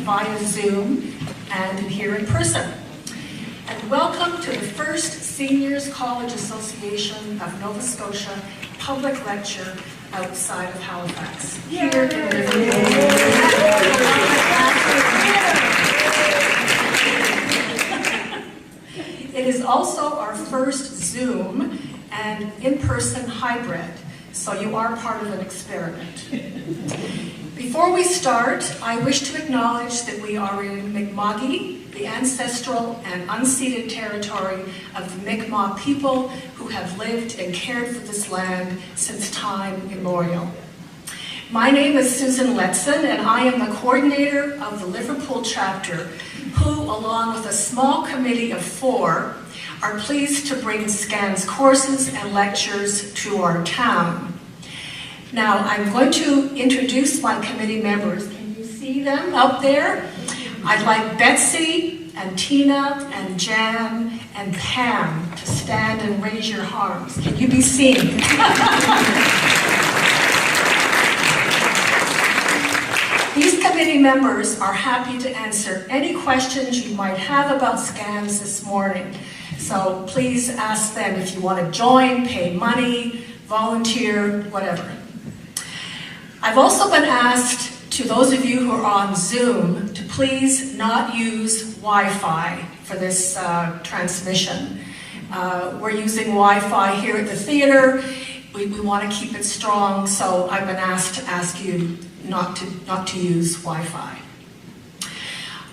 via Zoom and here in person. And welcome to the first Seniors College Association of Nova Scotia public lecture outside of Halifax. Here in Liverpool. It is also our first Zoom and in-person hybrid, so you are part of an experiment. Before we start, I wish to acknowledge that we are in Mi'kma'ki, the ancestral and unceded territory of the Mi'kmaq people who have lived and cared for this land since time immemorial. My name is Susan Letson, and I am the coordinator of the Liverpool chapter, who, along with a small committee of 4, are pleased to bring SCAN's courses and lectures to our town. Now, I'm going to introduce my committee members. Can you see them out there? I'd like Betsy and Tina and Jan and Pam to stand and raise your arms. Can you be seen? These committee members are happy to answer any questions you might have about SCANs this morning. So please ask them if you want to join, pay money, volunteer, whatever. I've also been asked, to those of you who are on Zoom, to please not use Wi-Fi for this transmission. We're using Wi-Fi here at the theater. We want to keep it strong, so I've been asked to ask you not to use Wi-Fi.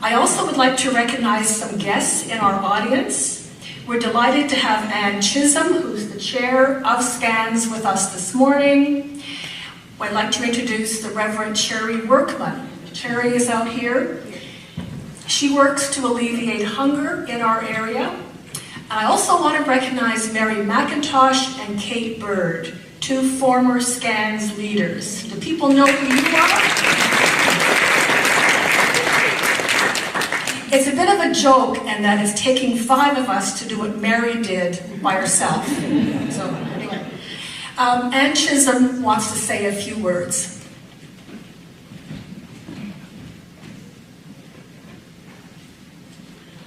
I also would like to recognize some guests in our audience. We're delighted to have Ann Chisholm, who's the chair of SCANs, with us this morning. I'd like to introduce the Reverend Cherry Workman. Cherry is out here. She works to alleviate hunger in our area. And I also want to recognize Mary McIntosh and Kate Bird, 2 former SCANs leaders. Do people know who you are? It's a bit of a joke, and that it's taking 5 of us to do what Mary did by herself. So anyway. Ann Chisholm wants to say a few words.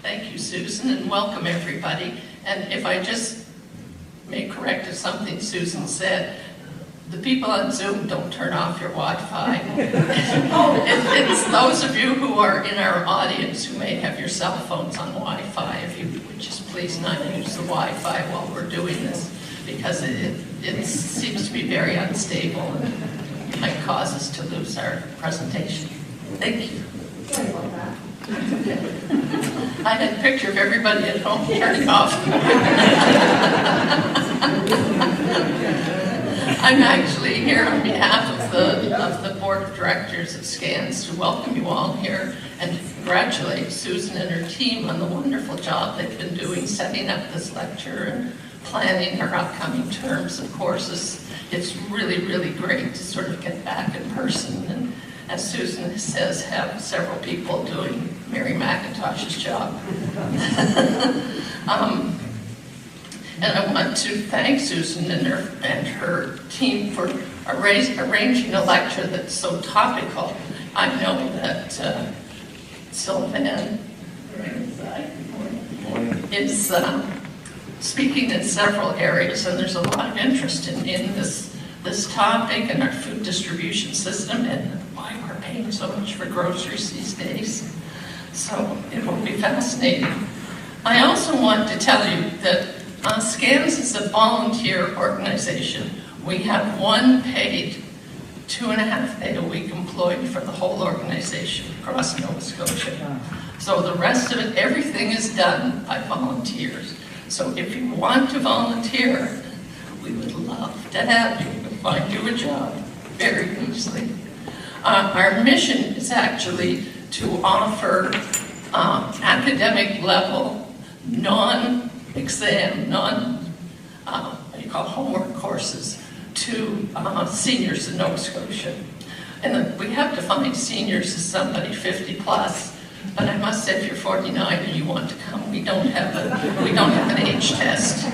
Thank you, Susan, and welcome everybody. And if I just may correct something Susan said, the people on Zoom don't turn off your Wi-Fi. It's those of you who are in our audience who may have your cell phones on Wi-Fi, if you would just please not use the Wi-Fi while we're doing this, because it seems to be very unstable and might cause us to lose our presentation. Thank you. Sorry about that. I had a picture of everybody at home turning off. I'm actually here on behalf of the Board of Directors of SCANs to welcome you all here and congratulate Susan and her team on the wonderful job they've been doing setting up this lecture and planning her upcoming terms of courses. It's really, really great to sort of get back in person and, as Susan says, have several people doing Mary McIntosh's job. And I want to thank Susan and her team for arranging a lecture that's so topical. I know that Sylvain is speaking in several areas, and there's a lot of interest in this topic and our food distribution system and why we're paying so much for groceries these days. So it will be fascinating. I also want to tell you that SCANs is a volunteer organization. We have 1 paid 2.5-day-a-week employee for the whole organization across Nova Scotia. So the rest of it, everything is done by volunteers. So if you want to volunteer, we would love to have you to find you a job very easily. Our mission is actually to offer academic level, non-exam, homework courses to seniors in Nova Scotia. And we have defined seniors as somebody 50 plus, but I must say if you're 49 and you want to come, we don't have an age test,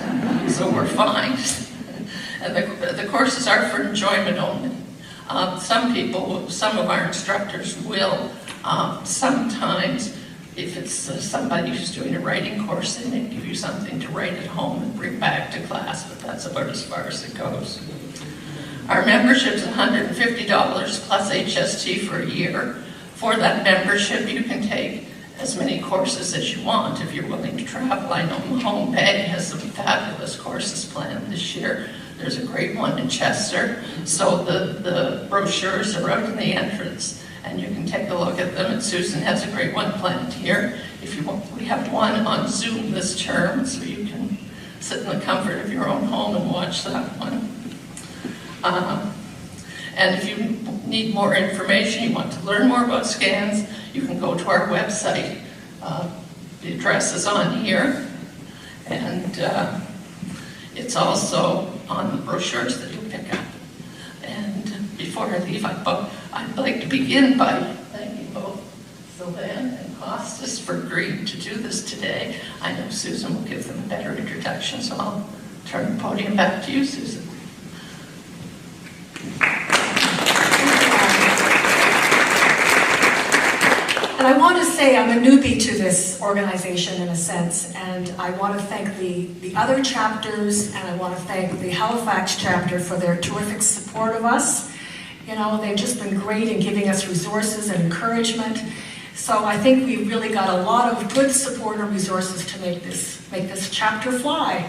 so we're fine. And the courses are for enjoyment only. Some of our instructors will Sometimes, if it's somebody who's doing a writing course, they may give you something to write at home and bring back to class, but that's about as far as it goes. Our membership is $150 plus HST for a year. For that membership, you can take as many courses as you want if you're willing to travel. I know Mahone Bay has some fabulous courses planned this year. There's a great one in Chester. So the brochures are out in the entrance, and you can take a look at them. And Susan has a great one planned here. If you want, we have one on Zoom this term, so you can sit in the comfort of your own home and watch that one. And if you need more information, you want to learn more about scans, you can go to our website. The address is on here, and it's also on the brochures that you'll pick up. And before I leave, I'd like to begin by thanking both Sylvain and Costas for agreeing to do this today. I know Susan will give them a better introduction, so I'll turn the podium back to you, Susan. And I want to say I'm a newbie to this organization in a sense, and I want to thank the other chapters, and I want to thank the Halifax chapter for their terrific support of us. You know, they've just been great in giving us resources and encouragement. So I think we really got a lot of good support and resources to make this chapter fly.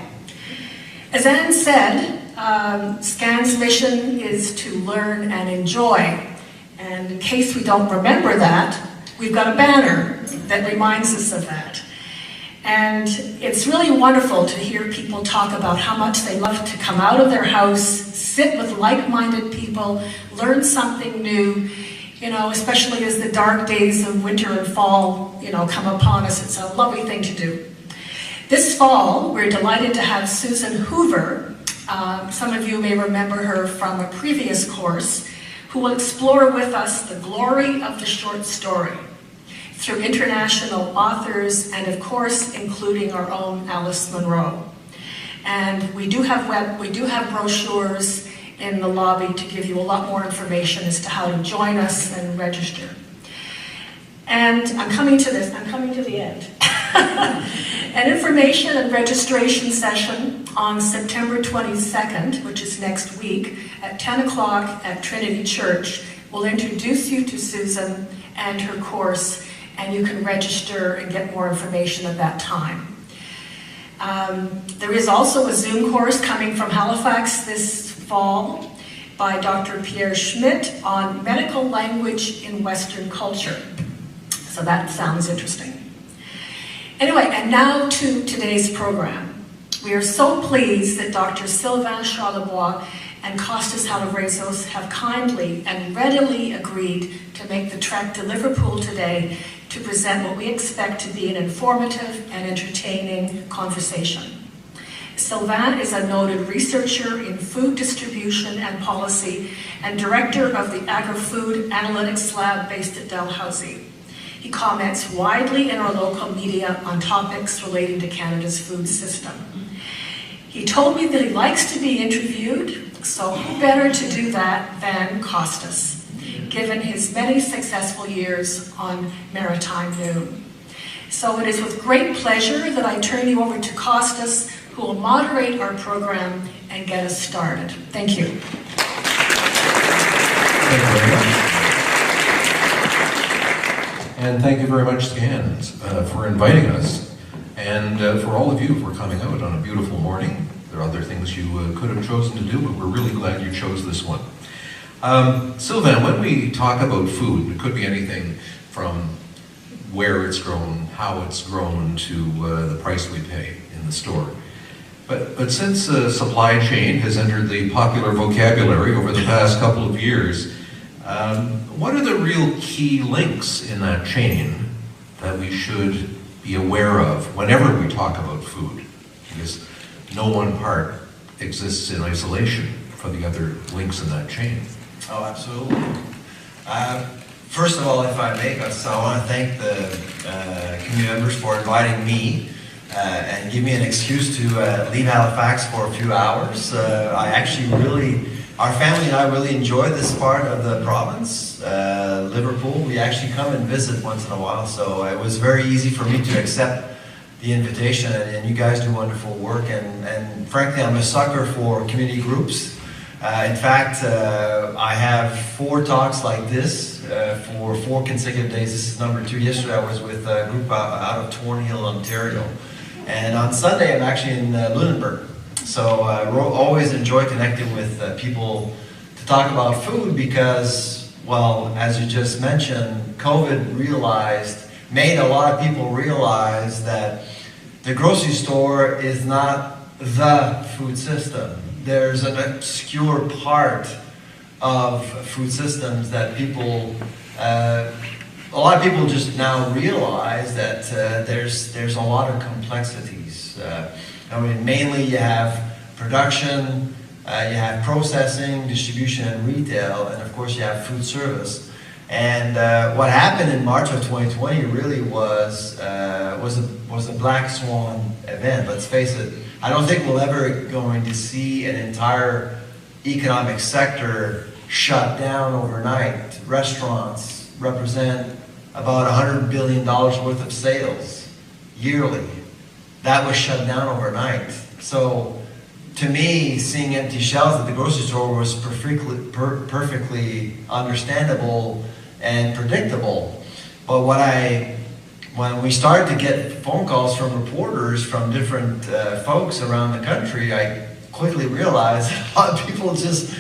As Anne said, SCAN's mission is to learn and enjoy. And in case we don't remember that, we've got a banner that reminds us of that. And it's really wonderful to hear people talk about how much they love to come out of their house, sit with like-minded people, learn something new, you know, especially as the dark days of winter and fall, you know, come upon us. It's a lovely thing to do. This fall, we're delighted to have Susan Hoover. Some of you may remember her from a previous course, who will explore with us the glory of the short story through international authors and, of course, including our own Alice Munro. And we do have brochures in the lobby to give you a lot more information as to how to join us and register. And I'm coming to the end. An information and registration session on September 22nd, which is next week, at 10 o'clock at Trinity Church, will introduce you to Susan and her course, and you can register and get more information at that time. There is also a Zoom course coming from Halifax this fall by Dr. Pierre Schmidt on medical language in Western culture. So that sounds interesting. Anyway, and now to today's program. We are so pleased that Dr. Sylvain Charlebois and Costas Halavrezos have kindly and readily agreed to make the trek to Liverpool today to present what we expect to be an informative and entertaining conversation. Sylvain is a noted researcher in food distribution and policy and director of the Agri-food Analytics Lab based at Dalhousie. He comments widely in our local media on topics relating to Canada's food system. He told me that he likes to be interviewed, so who better to do that than Costas, given his many successful years on Maritime Noon. So it is with great pleasure that I turn you over to Costas, who will moderate our program and get us started. Thank you. Thank you very much. And thank you very much, Scans, for inviting us, and for all of you for coming out on a beautiful morning. There are other things you could have chosen to do, but we're really glad you chose this one. Sylvain, when we talk about food, it could be anything from where it's grown, how it's grown, to the price we pay in the store. But since supply chain has entered the popular vocabulary over the past couple of years, what are the real key links in that chain that we should be aware of whenever we talk about food? Because no one part exists in isolation for the other links in that chain. Oh, absolutely. First of all, if I may, I want to thank the community members for inviting me and give me an excuse to leave Halifax for a few hours. I our family and I really enjoy this part of the province, Liverpool. We actually come and visit once in a while, so it was very easy for me to accept the invitation, and you guys do wonderful work, and frankly, I'm a sucker for community groups. In fact, I have 4 talks like this for 4 consecutive days. This is number 2. Yesterday I was with a group out of Thornhill, Ontario. And on Sunday I'm actually in Lunenburg. So I always enjoy connecting with people to talk about food because, well, as you just mentioned, COVID made a lot of people realize that the grocery store is not the food system. There's an obscure part of food systems that people, a lot of people just now realize that there's a lot of complexities. I mean, mainly you have production, you have processing, distribution, and retail, and of course you have food service. And what happened in March of 2020 really was a black swan event. Let's face it. I don't think we'll ever going to see an entire economic sector shut down overnight. Restaurants represent about $100 billion worth of sales yearly. That was shut down overnight. So to me, seeing empty shelves at the grocery store was perfectly understandable and predictable. But when we started to get phone calls from reporters from different folks around the country, I quickly realized a lot of people just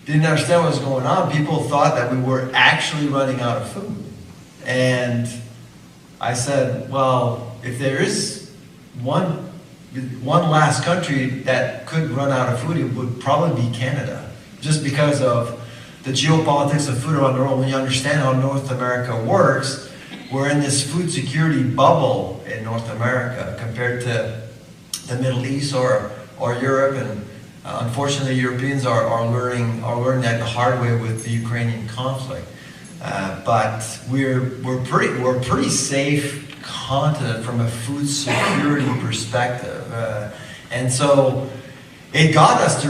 didn't understand what was going on. People thought that we were actually running out of food. And I said, well, if there is one last country that could run out of food, it would probably be Canada, just because of the geopolitics of food around the world. When you understand how North America works, we're in this food security bubble in North America compared to the Middle East or Europe, and unfortunately Europeans are learning that the hard way with the Ukrainian conflict. But we're pretty safe continent from a food security perspective, and so it got us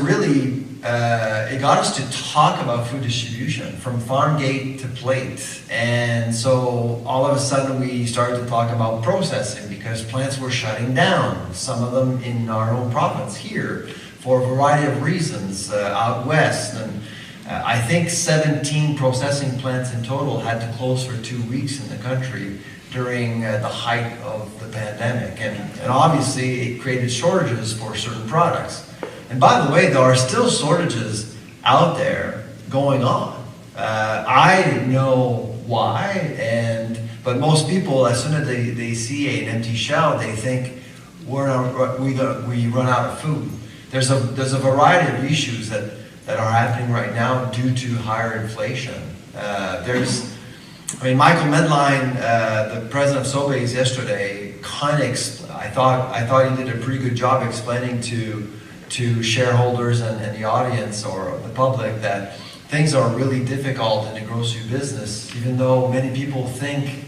to talk about food distribution from farm gate to plate. And so all of a sudden we started to talk about processing because plants were shutting down, some of them in our own province here for a variety of reasons out west. And I think 17 processing plants in total had to close for 2 weeks in the country during the height of the pandemic. And obviously it created shortages for certain products. And by the way, there are still shortages out there going on. I didn't know why, but most people, as soon as they see an empty shelf, they think we run out of food. There's a variety of issues that are happening right now due to higher inflation. Michael Medline, the president of Sobeys yesterday, I thought he did a pretty good job explaining to shareholders and the audience or the public that things are really difficult in the grocery business, even though many people think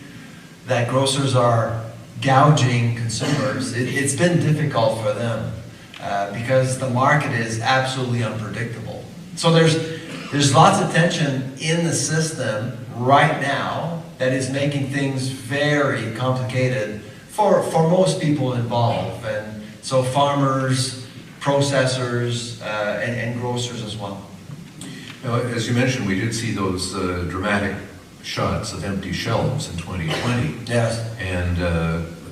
that grocers are gouging consumers. It's been difficult for them because the market is absolutely unpredictable. So there's lots of tension in the system right now that is making things very complicated for most people involved, and so farmers, processors, and grocers as well. Now, as you mentioned, we did see those dramatic shots of empty shelves in 2020. Yes. And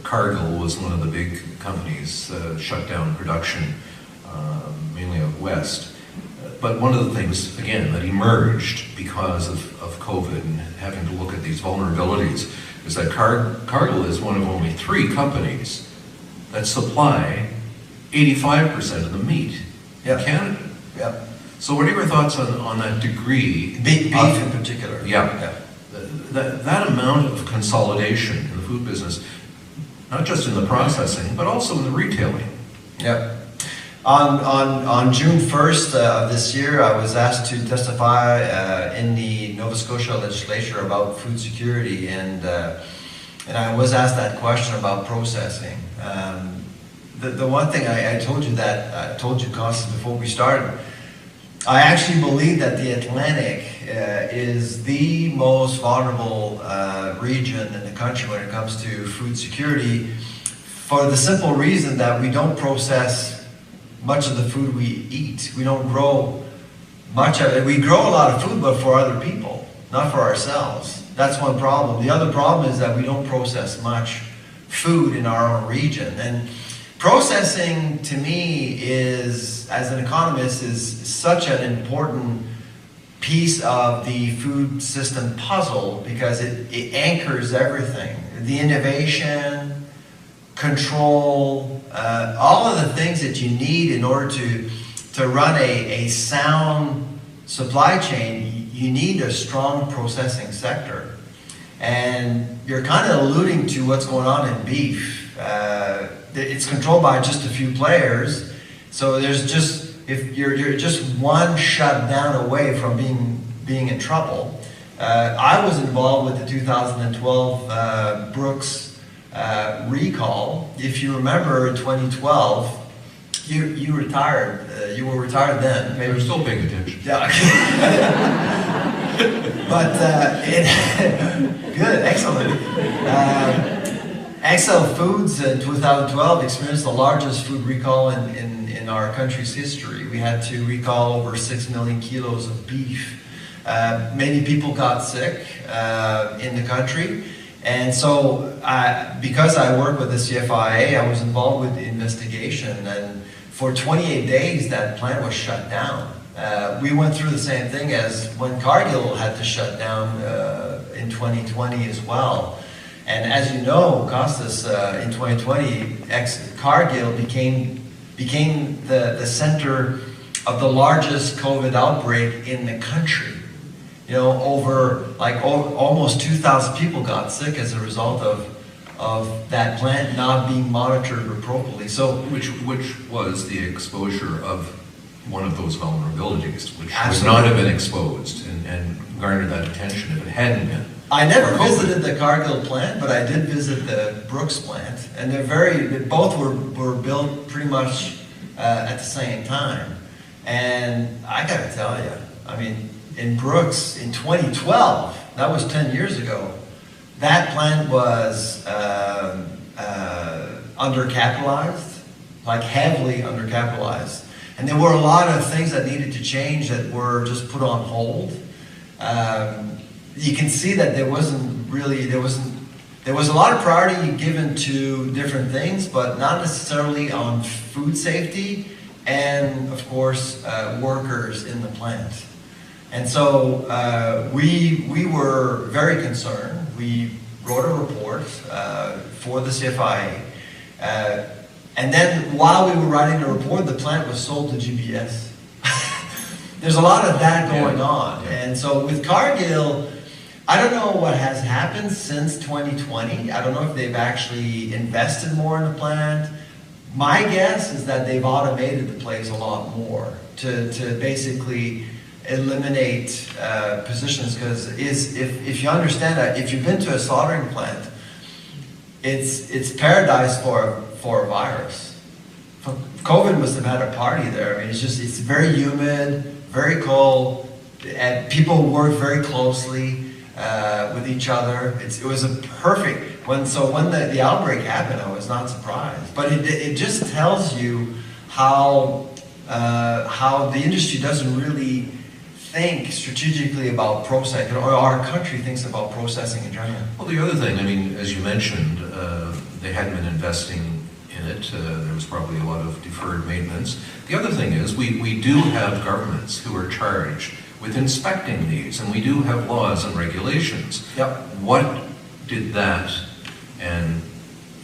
Cargill was one of the big companies shut down production, mainly out west. But one of the things, again, that emerged because of COVID and having to look at these vulnerabilities is that Cargill is one of only 3 companies that supply 85% of the meat in Canada. Yep. So what are your thoughts on that degree? Beef in particular. Yeah. That amount of consolidation in the food business, not just in the processing, but also in the retailing. Yep. On June 1st of this year, I was asked to testify in the Nova Scotia legislature about food security, and I was asked that question about processing. The one thing I told you, Costas, before we started, I actually believe that the Atlantic is the most vulnerable region in the country when it comes to food security, for the simple reason that we don't process much of the food we eat. We don't grow much of it. We grow a lot of food, but for other people, not for ourselves. That's one problem. The other problem is that we don't process much food in our own region. And processing, to me, is, as an economist, is such an important piece of the food system puzzle, because it anchors everything. The innovation, control, all of the things that you need in order to run a sound supply chain. You need a strong processing sector. And you're kind of alluding to what's going on in beef. It's controlled by just a few players. So there's just, if you're just one shutdown away from being in trouble. I was involved with the 2012 Brooks recall. If you remember, in 2012, you retired. You were retired then. Maybe we're still paying attention. Yeah. But good, excellent. XL Foods in 2012 experienced the largest food recall in our country's history. We had to recall over 6 million kilos of beef. Many people got sick in the country. And so, because I work with the CFIA, I was involved with the investigation, and for 28 days that plant was shut down. We went through the same thing as when Cargill had to shut down in 2020 as well. And as you know, Costas, in 2020, Cargill became the center of the largest COVID outbreak in the country. You know, almost 2,000 people got sick as a result of that plant not being monitored appropriately. So, which was the exposure of one of those vulnerabilities, which absolutely would not have been exposed and garnered that attention if it hadn't been. I never visited the Cargill plant, but I did visit the Brooks plant, and both were built pretty much at the same time. And I got to tell you, I mean, in Brooks in 2012, that was 10 years ago, that plant was undercapitalized, like heavily undercapitalized. And there were a lot of things that needed to change that were just put on hold. You can see that there was a lot of priority given to different things, but not necessarily on food safety and, of course, workers in the plant. And so we were very concerned. We wrote a report for the CFIA. And then while we were writing the report, the plant was sold to GBS. There's a lot of that going on. And so with Cargill, I don't know what has happened since 2020. I don't know if they've actually invested more in the plant. My guess is that they've automated the place a lot more to basically eliminate positions, because if you understand that, if you've been to a slaughtering plant, it's paradise for a virus. COVID must have had a party there. I mean, it's very humid, very cold, and people work very closely with each other. It was a perfect when the outbreak happened, I was not surprised. But it just tells you how the industry doesn't really think strategically about processing, or our country thinks about processing in general. Well, the other thing, I mean, as you mentioned, they hadn't been investing in it. There was probably a lot of deferred maintenance. The other thing is we do have governments who are charged with inspecting these, and we do have laws and regulations. Yep. What did that and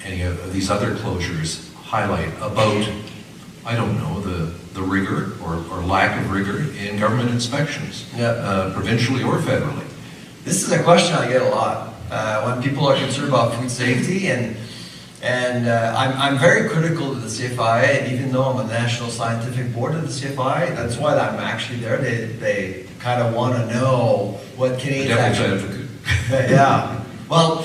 any of these other closures highlight about, I don't know, the rigor or lack of rigor in government inspections, provincially or federally? This is a question I get a lot when people are concerned about food safety, and I'm very critical to the CFIA, even though I'm a national scientific board of the CFIA. That's why I'm actually there. They kind of want to know what Canadians actually. Yeah. Well,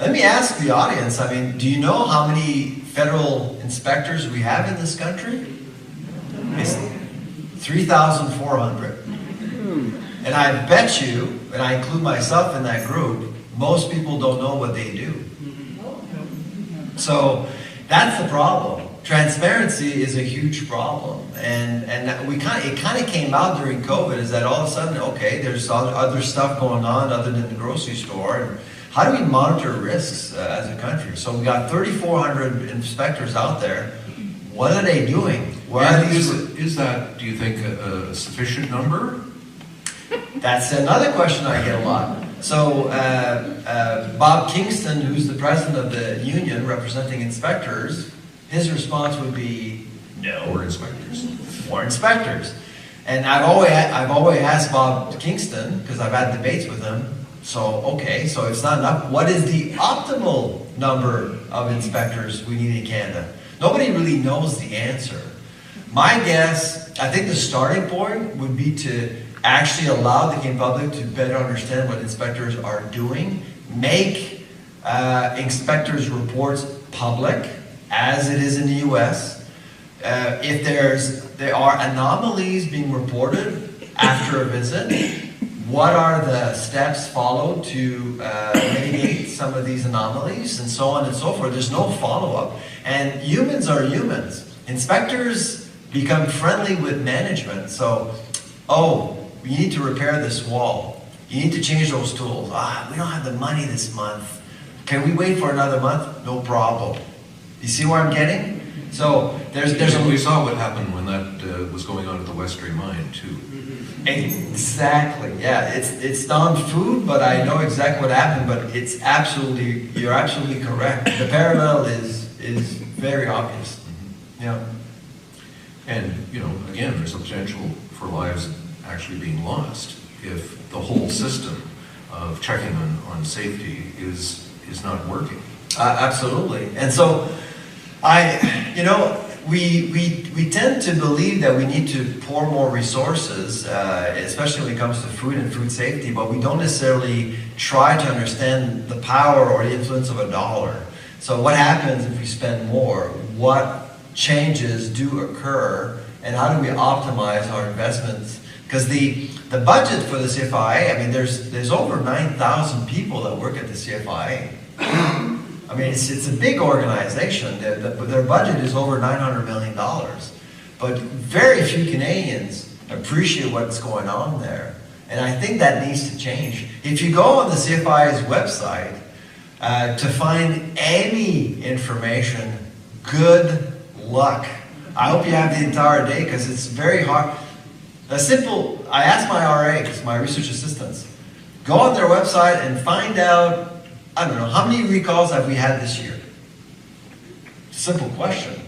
let me ask the audience. I mean, do you know how many federal inspectors we have in this country? It's 3,400. And I bet you, and I include myself in that group, most people don't know what they do. So that's the problem. Transparency is a huge problem, and it kind of came out during COVID. Is that all of a sudden, okay, there's other stuff going on other than the grocery store, and how do we monitor risks as a country? So we got 3,400 inspectors out there. What are they doing? Is that, do you think, a sufficient number? That's another question I get a lot. So Bob Kingston, who's the president of the union representing inspectors, his response would be no. More inspectors. More inspectors. And I've always asked Bob Kingston, because I've had debates with him, so okay, so it's not enough. What is the optimal number of inspectors we need in Canada? Nobody really knows the answer. My guess, I think the starting point would be to actually allow the Canadian public to better understand what inspectors are doing, make inspectors' reports public, as it is in the US. If there are anomalies being reported after a visit, what are the steps followed to mitigate some of these anomalies, and so on and so forth. There's no follow-up. And humans are humans. Inspectors become friendly with management. So, oh, we need to repair this wall. You need to change those tools. We don't have the money this month. Can we wait for another month? No problem. You see where I'm getting? So We saw what happened when that was going on at the Westray mine too. Exactly. Yeah. It's non-food, but I know exactly what happened. But you're absolutely correct. The parallel is very obvious. Yeah. And again, there's a potential for lives actually being lost if the whole system of checking on safety is not working. Absolutely. And so we tend to believe that we need to pour more resources, especially when it comes to food and food safety, but we don't necessarily try to understand the power or the influence of a dollar. So what happens if we spend more? What changes do occur, and how do we optimize our investments? Because the budget for the CFIA, I mean, there's over 9,000 people that work at the CFIA. I mean, it's a big organization. Their budget is over $900 million. But very few Canadians appreciate what's going on there. And I think that needs to change. If you go on the CFI's website to find any information, good luck. I hope you have the entire day, because it's very hard. I asked my RAs, my research assistants, go on their website and find out, I don't know, how many recalls have we had this year? Simple question.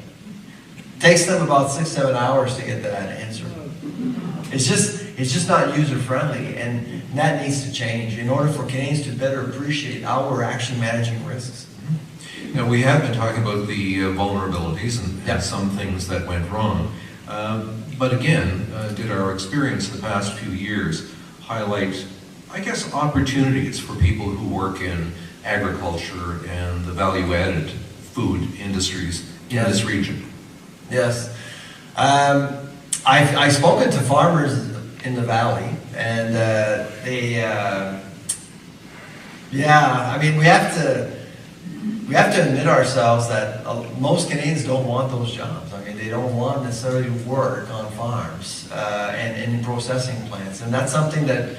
Takes them about 6-7 hours to get that answer. It's just not user friendly, and that needs to change in order for Canadians to better appreciate how we're actually managing risks. Now, we have been talking about the vulnerabilities and some things that went wrong. But again, did our experience in the past few years highlight, I guess, opportunities for people who work in agriculture and the value-added food industries in this region? Yes. I've spoken to farmers in the valley, and I mean, we have to admit ourselves that most Canadians don't want those jobs. I mean, they don't want necessarily to work on farms and in processing plants. And that's something that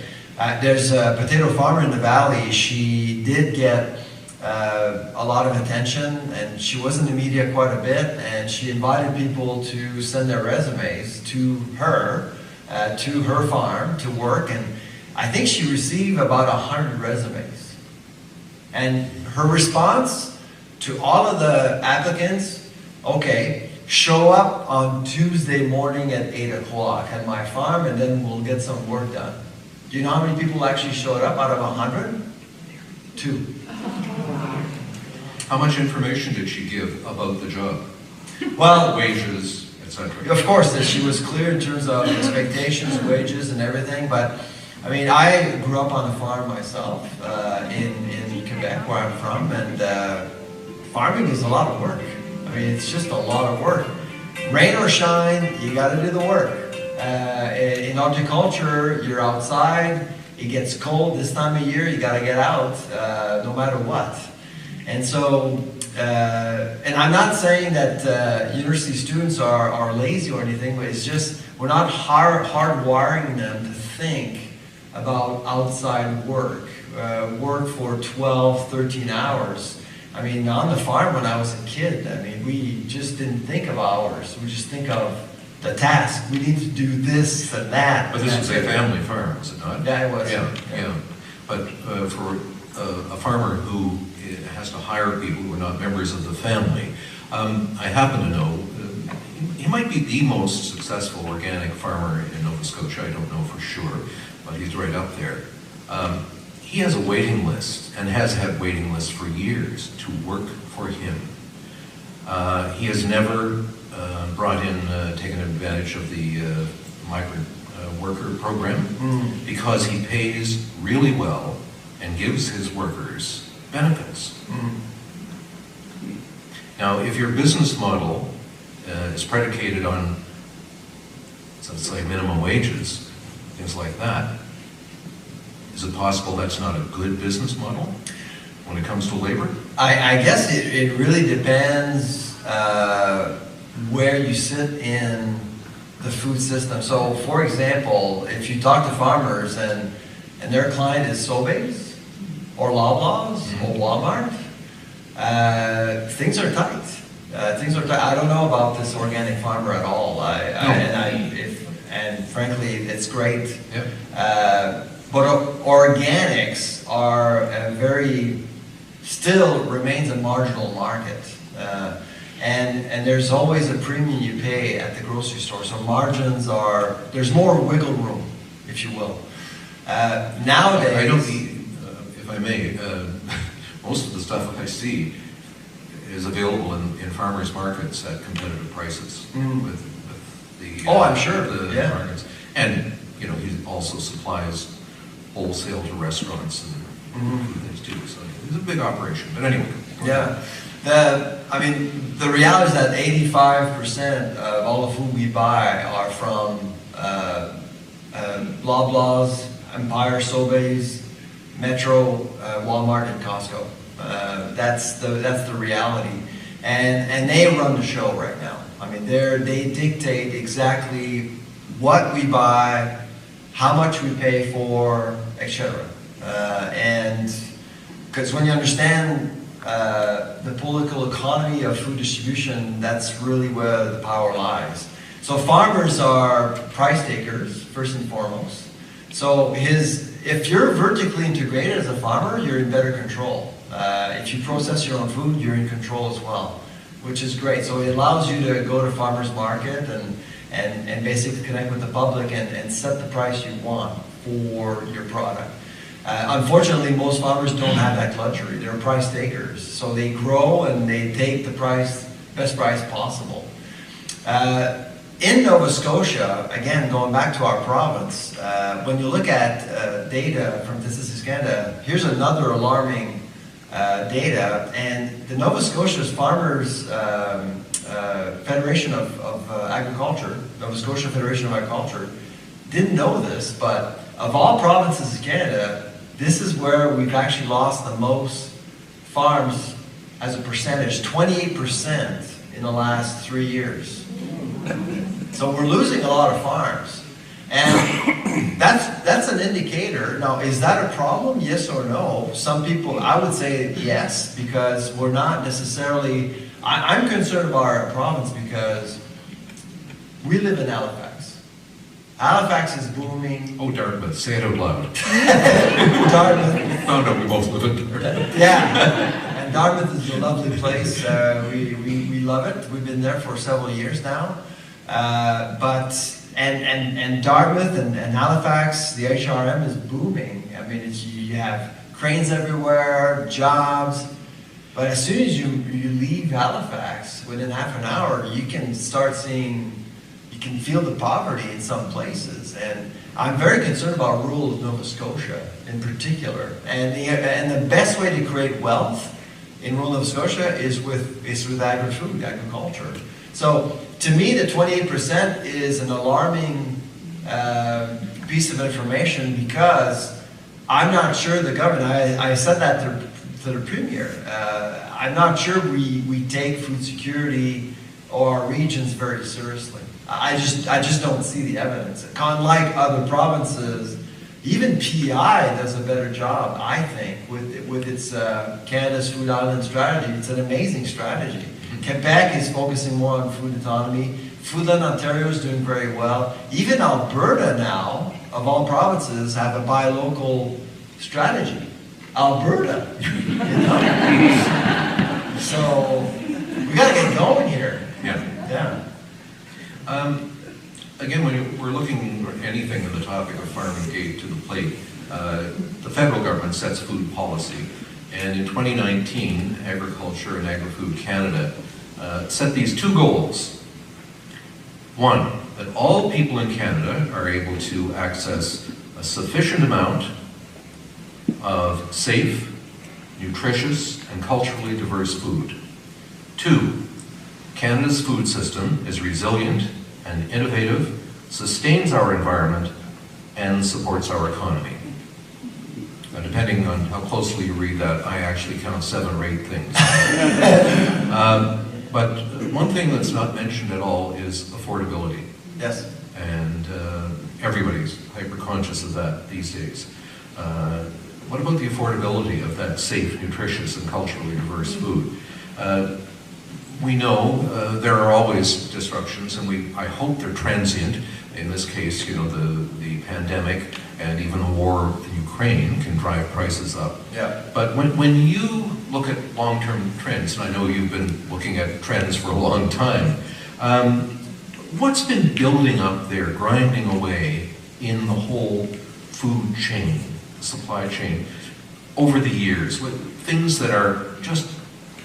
there's a potato farmer in the valley. She did get a lot of attention, and she was in the media quite a bit, and she invited people to send their resumes to her farm to work, and I think she received about 100 resumes. And her response to all of the applicants, okay, show up on Tuesday morning at 8 o'clock at my farm, and then we'll get some work done. Do you know how many people actually showed up out of 100? 2. How much information did she give about the job? Well, wages, etc. Of course, that she was clear in terms of expectations, wages, and everything. But I mean, I grew up on a farm myself in Quebec, where I'm from, and farming is a lot of work. I mean, it's just a lot of work. Rain or shine, you got to do the work. In horticulture, you're outside, it gets cold this time of year, you gotta get out no matter what. And so, and I'm not saying that university students are lazy or anything, but it's just, we're not hardwiring them to think about outside work, work for 12, 13 hours. I mean, on the farm when I was a kid, I mean, we just didn't think of hours. We just think of the task. We need to do this and that. But this was a family farm, was it not? Yeah, it was. Yeah. But for a farmer who has to hire people who are not members of the family, I happen to know he might be the most successful organic farmer in Nova Scotia. I don't know for sure, but he's right up there. He has a waiting list and has had waiting lists for years to work for him. He has never taken advantage of the migrant worker program because he pays really well and gives his workers benefits. Now, if your business model is predicated on, let's say, minimum wages, things like that, is it possible that's not a good business model when it comes to labor? I guess it really depends where you sit in the food system. So, for example, if you talk to farmers and their client is Sobeys or Loblaws or Walmart, things are tight. I don't know about this organic farmer at all. And frankly, it's great. Yep. But organics are still remains a marginal market. And there's always a premium you pay at the grocery store. So margins there's more wiggle room, if you will. Nowadays... I don't need, if I may, most of the stuff I see is available in farmers markets at competitive prices with the I'm sure. the markets. And he also supplies wholesale to restaurants and food things too. So it's a big operation. But anyway. Yeah. The reality is that 85% of all the food we buy are from Loblaws, Empire, Sobeys, Metro, Walmart, and Costco. That's the reality, and they run the show right now. I mean, they dictate exactly what we buy, how much we pay for, etc. And because when you understand the political economy of food distribution, that's really where the power lies. So farmers are price takers, first and foremost. So if you're vertically integrated as a farmer, you're in better control. If you process your own food, you're in control as well, which is great. So it allows you to go to farmers market and basically connect with the public and set the price you want for your product. Unfortunately, most farmers don't have that luxury. They're price takers. So they grow and they take the best price possible. In Nova Scotia, again, going back to our province, when you look at data from Statistics Canada, here's another alarming data. And the Nova Scotia's Farmers Federation of Agriculture, Nova Scotia Federation of Agriculture, didn't know this, but of all provinces in Canada, this is where we've actually lost the most farms as a percentage, 28% in the last 3 years. So we're losing a lot of farms. And that's an indicator. Now, is that a problem? Yes or no? Some people, I would say yes, because we're not necessarily, I'm concerned about our province because we live in Halifax. Halifax is booming. Oh, Dartmouth, say it out loud. Dartmouth. No, we both live in Dartmouth. Yeah, and Dartmouth is a lovely place. We love it. We've been there for several years now. And Dartmouth and Halifax, the HRM is booming. I mean, you have cranes everywhere, jobs. But as soon as you leave Halifax, within half an hour, you can start seeing, you can feel the poverty in some places. And I'm very concerned about rural Nova Scotia in particular. And the best way to create wealth in rural Nova Scotia is with agri-food, agriculture. So to me, the 28% is an alarming piece of information because I'm not sure the government, I said that to the Premier, I'm not sure we take food security or our regions very seriously. I just don't see the evidence. Unlike other provinces, even PEI does a better job, I think, with its Canada's Food Island strategy. It's an amazing strategy. Quebec is focusing more on food autonomy. Foodland Ontario is doing very well. Even Alberta now, of all provinces, have a buy local strategy. Alberta, you know? So we got to get going here. Yeah. Again, when we're looking at anything in the topic of farm and gate to the plate, the federal government sets food policy. And in 2019, Agriculture and Agri-food Canada set these two goals. One, that all people in Canada are able to access a sufficient amount of safe, nutritious, and culturally diverse food. Two, Canada's food system is resilient and innovative, sustains our environment, and supports our economy. Now, depending on how closely you read that, I actually count 7 or 8 things. But one thing that's not mentioned at all is affordability. Yes. And everybody's hyper-conscious of that these days. What about the affordability of that safe, nutritious, and culturally diverse food? We know there are always disruptions, and I hope they're transient. In this case, you know, the pandemic and even a war in Ukraine can drive prices up. Yeah. But when you look at long-term trends, and I know you've been looking at trends for a long time, what's been building up there, grinding away in the whole food chain, supply chain, over the years, with things that are just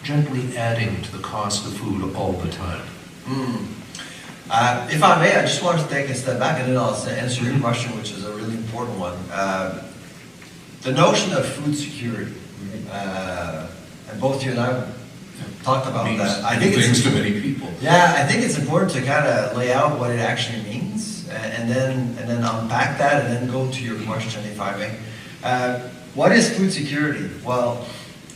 gently adding to the cost of food all the time? If I may, I just wanted to take a step back and then I'll answer your question, which is a really important one. The notion of food security, and both you and I talked about that. I think things to many people. Yeah, I think it's important to kind of lay out what it actually means, and then unpack that, and then go to your question, if I may. What is food security? Well,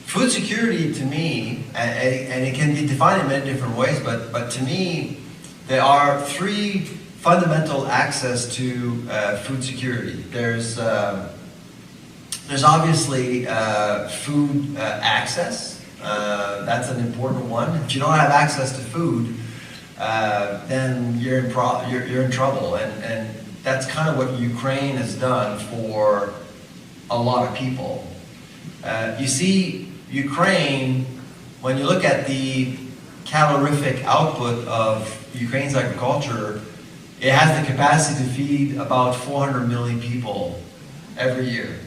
food security to me, and it can be defined in many different ways, but to me, there are 3 fundamental access to food security. There's obviously food access. That's an important one. If you don't have access to food, then you're in trouble, and that's kind of what Ukraine has done for a lot of people. You see, Ukraine, when you look at the calorific output of Ukraine's agriculture, it has the capacity to feed about 400 million people every year.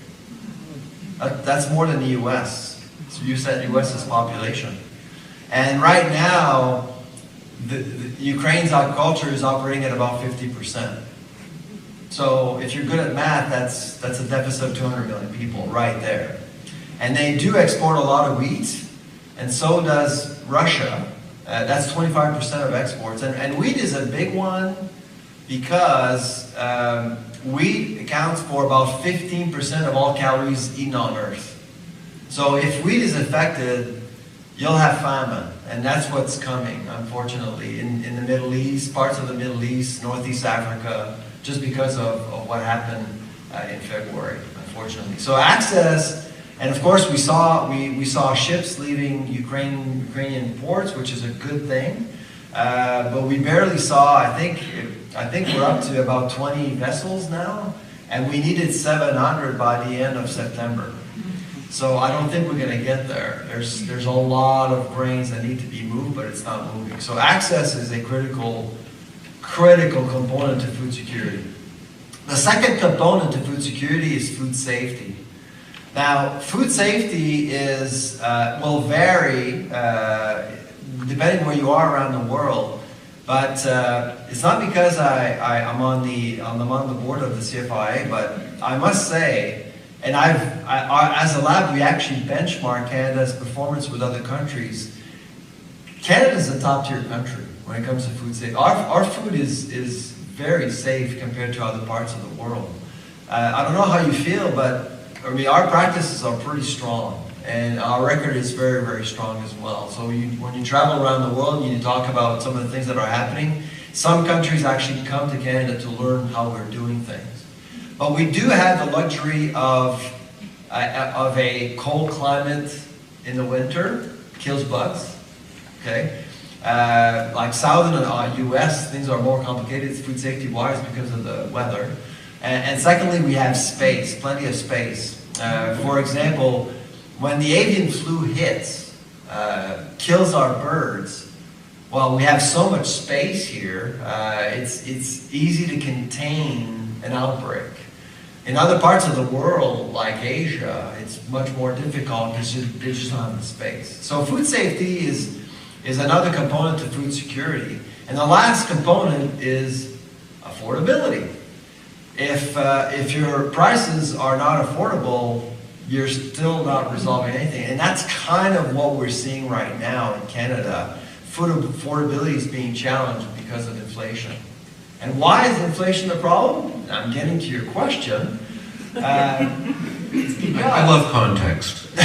That's more than the U.S. So you said U.S.'s population. And right now, Ukraine's agriculture is operating at about 50%. So if you're good at math, that's a deficit of 200 million people right there. And they do export a lot of wheat, and so does Russia. That's 25% of exports. And wheat is a big one because wheat accounts for about 15% of all calories eaten on Earth. So if wheat is affected, you'll have famine. And that's what's coming, unfortunately, in the Middle East, parts of the Middle East, Northeast Africa, just because of what happened in February, unfortunately. So access. And of course, we saw ships leaving Ukrainian ports, which is a good thing. But we barely saw. I think we're up to about 20 vessels now, and we needed 700 by the end of September. So I don't think we're going to get there. There's a lot of grains that need to be moved, but it's not moving. So access is a critical component to food security. The second component to food security is food safety. Now, food safety will vary depending where you are around the world, but it's not because I'm on the board of the CFIA, but I must say, and as a lab, we actually benchmark Canada's performance with other countries. Canada is a top-tier country when it comes to food safety. Our food is very safe compared to other parts of the world. I don't know how you feel, but I mean, our practices are pretty strong, and our record is very, very strong as well. So when you travel around the world, you talk about some of the things that are happening. Some countries actually come to Canada to learn how we're doing things. But we do have the luxury of a cold climate in the winter, kills bugs, okay? Like southern US, things are more complicated food safety-wise because of the weather. And secondly, we have space, plenty of space. For example, when the avian flu hits, kills our birds, well, we have so much space here, it's easy to contain an outbreak. In other parts of the world, like Asia, it's much more difficult because they just don't have the space. So food safety is another component to food security. And the last component is affordability. If your prices are not affordable, you're still not resolving anything. And that's kind of what we're seeing right now in Canada. Food affordability is being challenged because of inflation. And why is inflation the problem? I'm getting to your question. I love context. I'm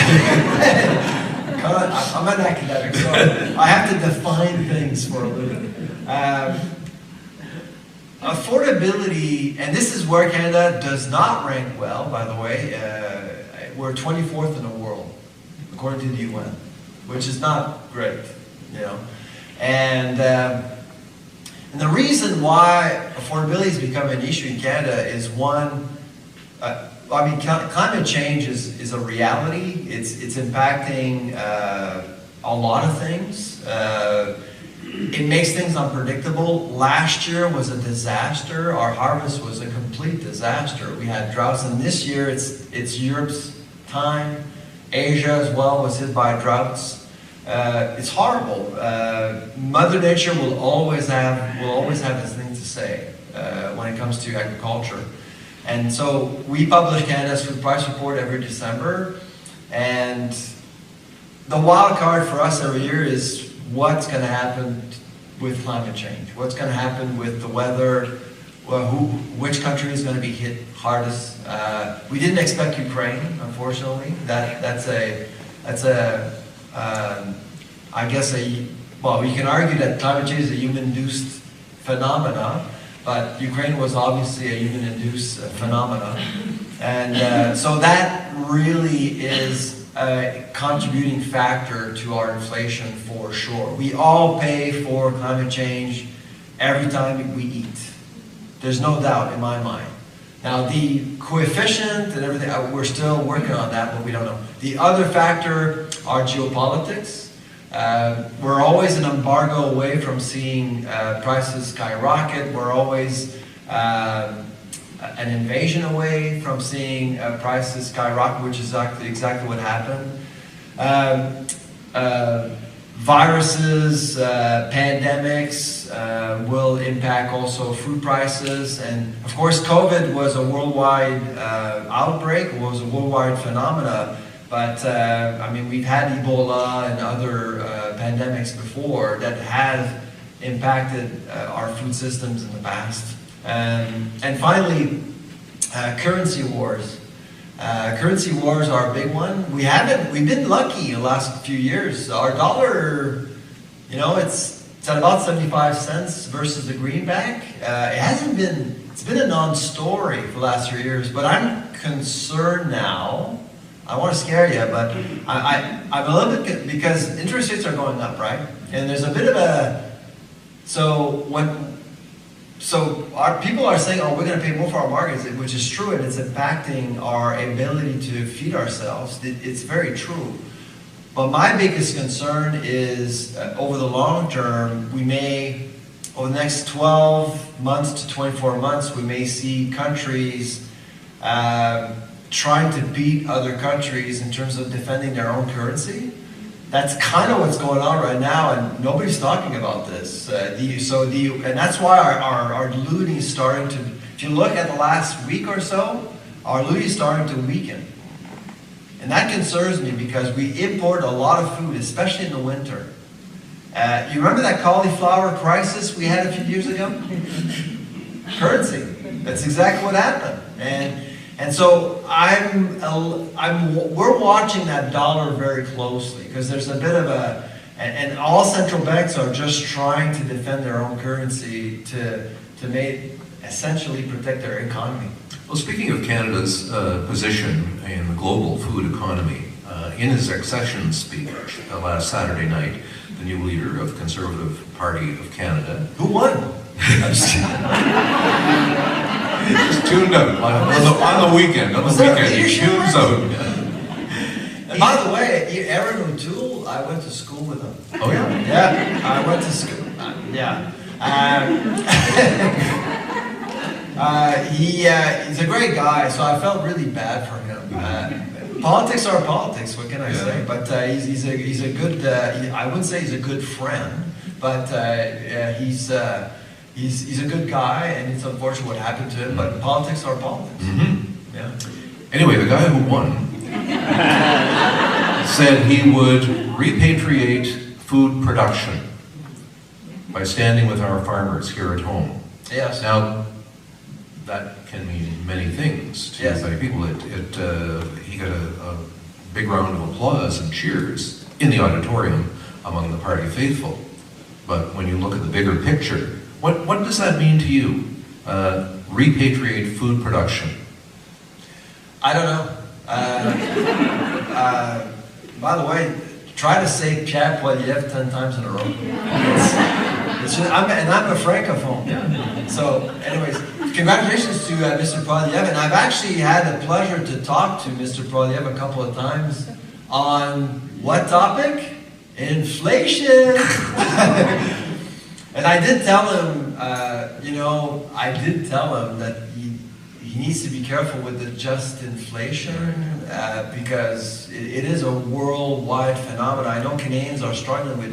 an academic, so I have to define things for a living. Affordability, and this is where Canada does not rank well, by the way. We're 24th in the world, according to the UN, which is not great, you know. And the reason why affordability has become an issue in Canada is one, I mean, climate change is a reality. It's impacting a lot of things. It makes things unpredictable. Last year was a disaster. Our harvest was a complete disaster. We had droughts, and this year it's Europe's time. Asia as well was hit by droughts. It's horrible. Mother Nature will always have this thing to say when it comes to agriculture. And so we publish Canada's Food Price Report every December, and the wild card for us every year is what's going to happen with climate change. What's going to happen with the weather? Well, which country is going to be hit hardest? We didn't expect Ukraine, unfortunately. That's I guess well, you can argue that climate change is a human-induced phenomena, but Ukraine was obviously a human-induced phenomena. And so that really is a contributing factor to our inflation for sure. We all pay for climate change every time we eat. There's no doubt in my mind. Now the coefficient and everything, we're still working on that, but we don't know. The other factor are geopolitics. We're always an embargo away from seeing prices skyrocket. We're always an invasion away from seeing prices skyrocket, which is exactly what happened. Viruses, pandemics will impact also food prices. And of course, COVID was a worldwide outbreak, was a worldwide phenomena. But I mean, we've had Ebola and other pandemics before that have impacted our food systems in the past. And finally, currency wars. Currency wars are a big one. We've been lucky the last few years. Our dollar, you know, it's at about 75 cents versus the greenback. It's been a non-story for the last 3 years, but I'm concerned now. I want to scare you, but I'm a little bit, because interest rates are going up, right? And there's a bit of a, so our people are saying, oh, we're going to pay more for our markets, which is true, and it's impacting our ability to feed ourselves. It's very true. But my biggest concern is over the long term, over the next 12 months to 24 months, we may see countries trying to beat other countries in terms of defending their own currency. That's kind of what's going on right now, and nobody's talking about this. And that's why our looting is starting to, if you look at the last week or so, our looting is starting to weaken. And that concerns me because we import a lot of food, especially in the winter. You remember that cauliflower crisis we had a few years ago? currency. That's exactly what happened. And so we're watching that dollar very closely because there's a bit of and all central banks are just trying to defend their own currency to essentially protect their economy. Well, speaking of Canada's position in the global food economy, in his accession speech last Saturday night, the new leader of the Conservative Party of Canada. Who won? Just tuned out on the weekend. On the weekend, he tunes out. And by the way, Aaron O'Toole, I went to school with him. Oh yeah? Yeah, I went to school. Yeah. He's a great guy, so I felt really bad for him. Politics are politics. What can I say? But he's a good. I wouldn't say he's a good friend, but he's a good guy, and it's unfortunate what happened to him. But politics are politics. Mm-hmm. Yeah. Anyway, the guy who won said he would repatriate food production by standing with our farmers here at home. Yes. Now, that can mean many things to many people. He got a big round of applause and cheers in the auditorium among the party faithful. But when you look at the bigger picture, what does that mean to you? Repatriate food production. I don't know. By the way, try to say Pierre Poilievre 10 times in a row. I'm a francophone. Yeah. So, anyways, congratulations to Mr. Poilievre, and I've actually had the pleasure to talk to Mr. Poilievre a couple of times on what topic? Inflation. And I did tell him, that he needs to be careful with the just inflation because it is a worldwide phenomenon. I know Canadians are struggling with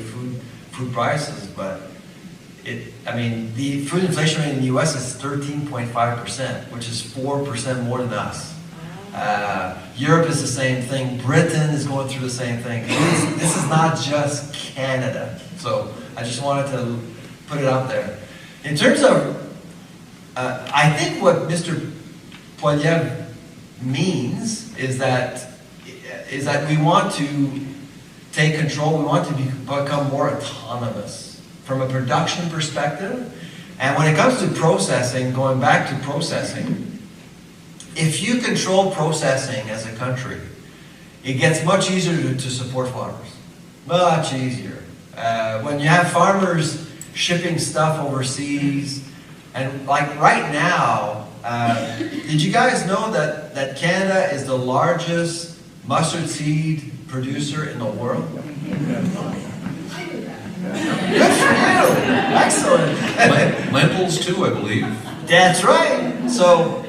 food prices, but the food inflation rate in the U.S. is 13.5%, which is 4% more than us. Europe is the same thing. Britain is going through the same thing. This is not just Canada. So I just wanted to put it out there. In terms of, I think what Mr. Poilievre means is that we want to take control. We want to become more autonomous from a production perspective. And when it comes to processing, going back to processing, if you control processing as a country, it gets much easier to support farmers. Much easier. When you have farmers shipping stuff overseas, and like right now, did you guys know that Canada is the largest mustard seed producer in the world? Good for you! Excellent. Lentils too, I believe. That's right. So,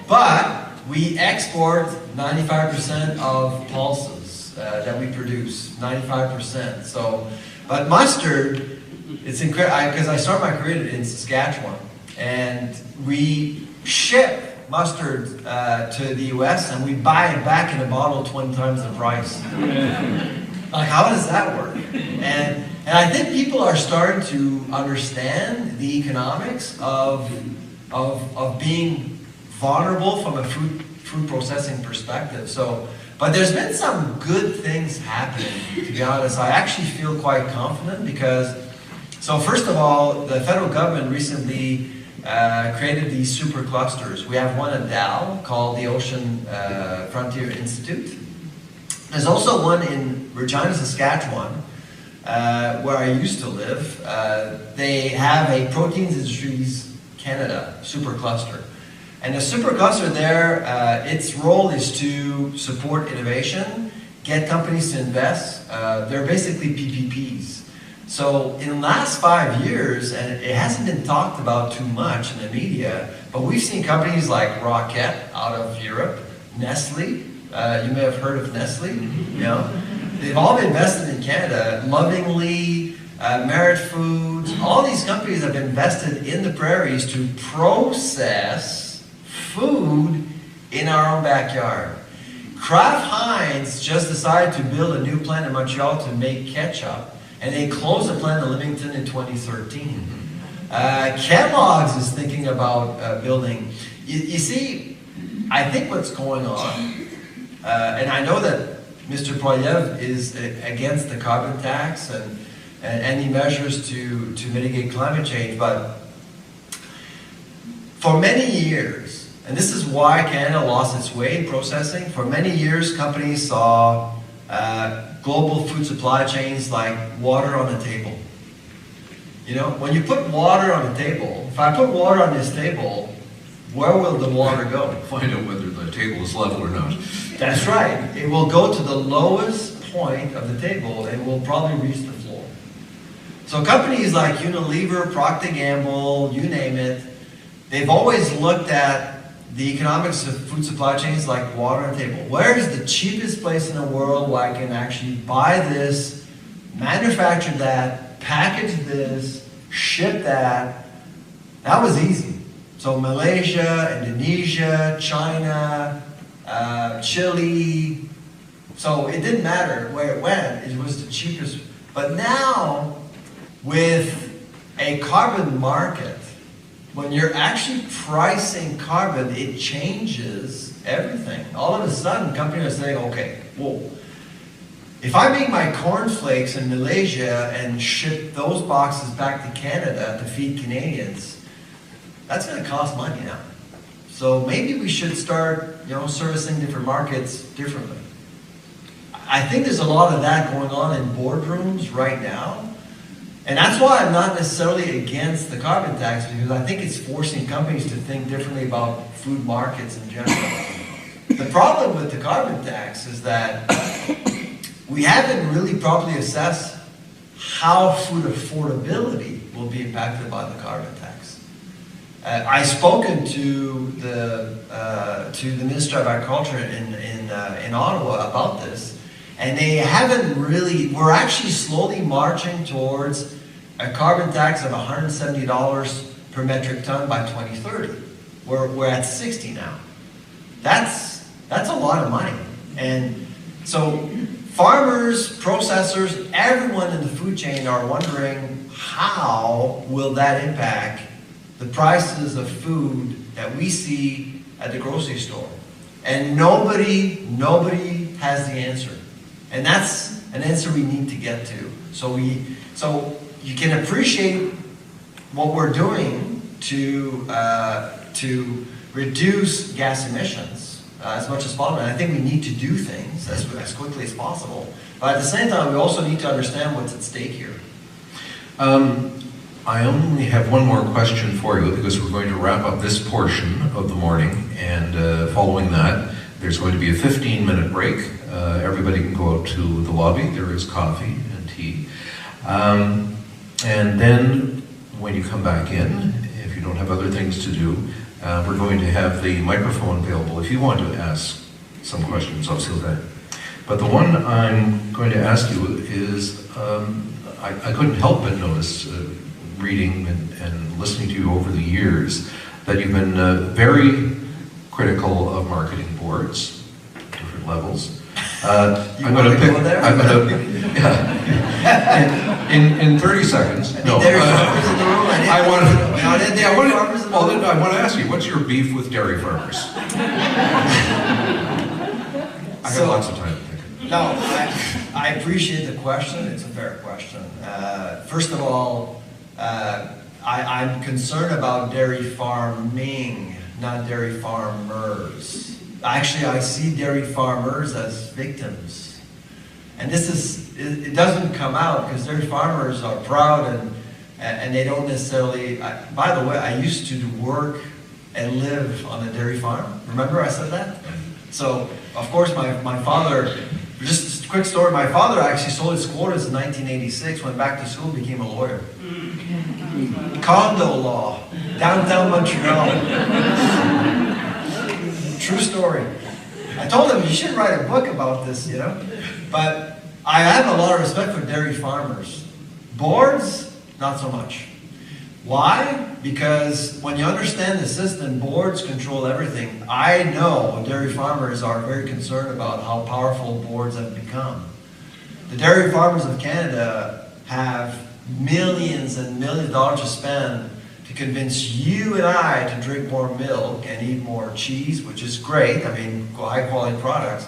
but we export 95% of pulses that we produce. 95%. So, but mustard, it's incredible because I started my career in Saskatchewan, and we ship mustard to the U.S. and we buy it back in a bottle 20 times the price. Like, how does that work? And I think people are starting to understand the economics of being vulnerable from a food processing perspective. So, but there's been some good things happening, to be honest. I actually feel quite confident because, so first of all, the federal government recently created these super clusters. We have one at Dal called the Ocean Frontier Institute. There's also one in Regina, Saskatchewan, where I used to live. They have a Proteins Industries Canada super cluster. And the super cluster there, its role is to support innovation, get companies to invest. They're basically PPPs. So in the last 5 years, and it hasn't been talked about too much in the media, but we've seen companies like Rocket out of Europe, Nestle, you may have heard of Nestle, they've all invested in Canada, Lovingly, Merit Foods, all these companies have invested in the prairies to process food in our own backyard. Kraft Heinz just decided to build a new plant in Montreal to make ketchup, and they closed the plant in Leamington in 2013. Kellogg's is thinking about building. You see, I think what's going on, and I know that Mr. Poilievre is against the carbon tax and any measures to mitigate climate change, but for many years, and this is why Canada lost its way in processing, for many years companies saw global food supply chains like water on the table. You know, when you put water on the table, if I put water on this table, where will the water go? Find out whether the table is level or not. That's right. It will go to the lowest point of the table and will probably reach the floor. So companies like Unilever, Procter & Gamble, you name it, they've always looked at the economics of food supply chains like water on the table. Where is the cheapest place in the world where I can actually buy this, manufacture that, package this, ship that? That was easy. So Malaysia, Indonesia, China, Chile. So it didn't matter where it went, it was the cheapest. But now, with a carbon market, when you're actually pricing carbon, it changes everything. All of a sudden, companies are saying, okay, whoa, if I make my cornflakes in Malaysia and ship those boxes back to Canada to feed Canadians, that's going to cost money now. So maybe we should start, servicing different markets differently. I think there's a lot of that going on in boardrooms right now. And that's why I'm not necessarily against the carbon tax, because I think it's forcing companies to think differently about food markets in general. The problem with the carbon tax is that we haven't really properly assessed how food affordability will be impacted by the carbon tax. I've spoken to the Minister of Agriculture in Ottawa about this, and they haven't really. We're actually slowly marching towards a carbon tax of $170 per metric ton by 2030. We're at 60 now. That's a lot of money, and so farmers, processors, everyone in the food chain are wondering how will that impact the prices of food that we see at the grocery store, and nobody has the answer. And that's an answer we need to get to. So you can appreciate what we're doing to reduce gas emissions as much as possible. And I think we need to do things as quickly as possible. But at the same time, we also need to understand what's at stake here. I only have one more question for you, because we're going to wrap up this portion of the morning, and following that, there's going to be a 15-minute break. Everybody can go out to the lobby. There is coffee and tea. And then when you come back in, if you don't have other things to do, we're going to have the microphone available if you want to ask some questions of Sylvain. But the one I'm going to ask you is, I couldn't help but notice, reading and listening to you over the years, that you've been very critical of marketing boards, different levels. I'm going to pick. I'm going to. Yeah. In 30 seconds. No. Dairy farmers in the room. I want to ask you, what's your beef with dairy farmers? I have lots of time to think. No, I appreciate the question. It's a fair question. First of all, I'm concerned about dairy farming, not dairy farmers. Actually, I see dairy farmers as victims. And it doesn't come out because dairy farmers are proud and they don't necessarily, by the way, I used to work and live on a dairy farm. Remember I said that? So, of course, my father, just a quick story, my father actually sold his quarters in 1986, went back to school, became a lawyer. Condo law, downtown Montreal. True story. I told him, you should write a book about this, But I have a lot of respect for dairy farmers. Boards, not so much. Why? Because when you understand the system, boards control everything. I know dairy farmers are very concerned about how powerful boards have become. The dairy farmers of Canada have millions and millions of dollars to spend to convince you and I to drink more milk and eat more cheese, which is great, I mean, high quality products,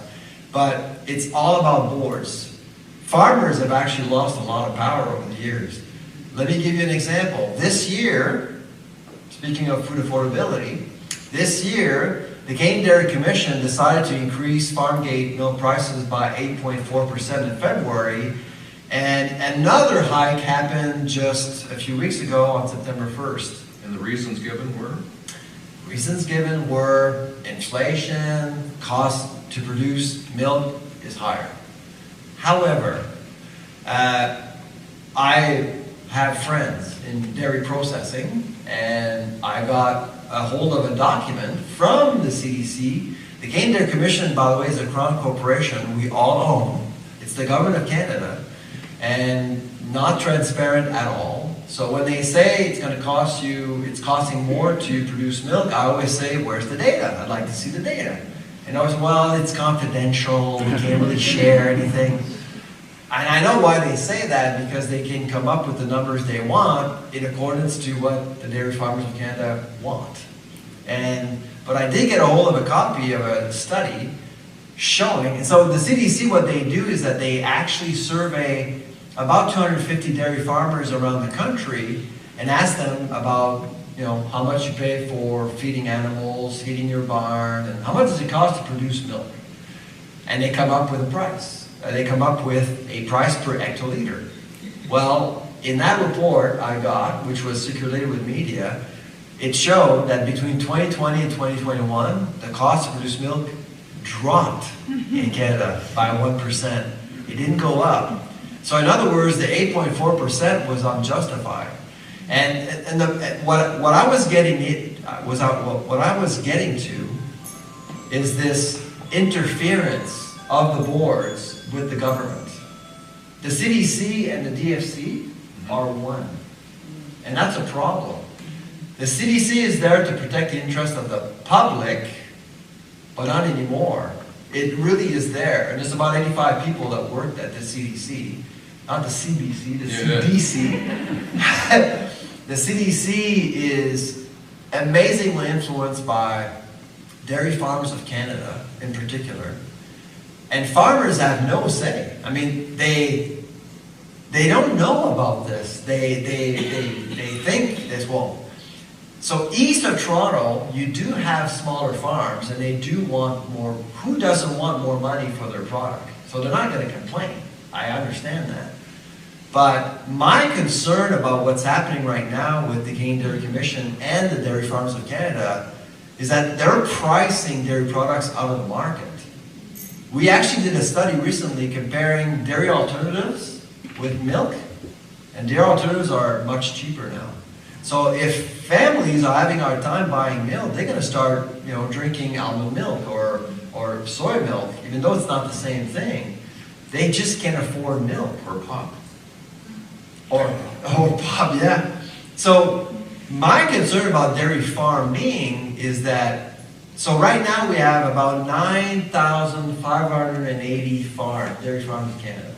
but it's all about boards. Farmers have actually lost a lot of power over the years. Let me give you an example. This year, speaking of food affordability, this year, the Canadian Dairy Commission decided to increase farm gate milk prices by 8.4% in February, and another hike happened just a few weeks ago on September 1st. And the reasons given were? Reasons given were inflation, cost to produce milk is higher. However, I have friends in dairy processing, and I got a hold of a document from the CDC. The Canadian Dairy Commission, by the way, is a crown corporation we all own. It's the government of Canada, and not transparent at all. So when they say it's going to cost you, it's costing more to produce milk, I always say, where's the data? I'd like to see the data. And I was, well, it's confidential, we can't really share anything. And I know why they say that, because they can come up with the numbers they want in accordance to what the Dairy Farmers of Canada want. But I did get a hold of a copy of a study showing, and so the CDC, what they do is that they actually survey about 250 dairy farmers around the country and ask them about, how much you pay for feeding animals, heating your barn, and how much does it cost to produce milk. And they come up with a price. They come up with a price per hectoliter. Well, in that report I got, which was circulated with media, it showed that between 2020 and 2021, the cost to produce milk dropped in Canada by 1%. It didn't go up. So in other words, the 8.4% was unjustified. And what I was getting to is this interference of the boards with the government. The CDC and the DFC are one, and that's a problem. The CDC is there to protect the interest of the public, but not anymore. It really is there, and there's about 85 people that worked at the CDC, not the CBC, the CDC. The CDC is amazingly influenced by Dairy Farmers of Canada in particular. And farmers have no say. I mean, they don't know about this. They think this won't. So east of Toronto, you do have smaller farms, and they do want more. Who doesn't want more money for their product? So they're not going to complain. I understand that. But my concern about what's happening right now with the Canadian Dairy Commission and the Dairy Farmers of Canada is that they're pricing dairy products out of the market. We actually did a study recently comparing dairy alternatives with milk, and dairy alternatives are much cheaper now. So if families are having a hard time buying milk, they're going to start, drinking almond milk or soy milk, even though it's not the same thing. They just can't afford milk. Or pop. Or pop, yeah. So my concern about dairy farming is that, so right now we have about 9,580 dairy farms in Canada.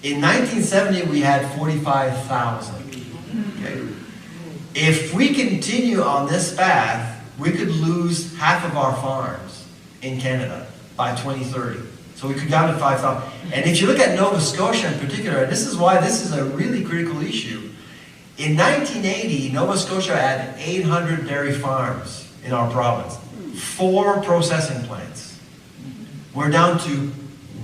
In 1970 we had 45,000. Okay? If we continue on this path, we could lose half of our farms in Canada by 2030. So we could go down to 5,000. And if you look at Nova Scotia in particular, and this is why this is a really critical issue. In 1980, Nova Scotia had 800 dairy farms in our province, 4 processing plants. We're down to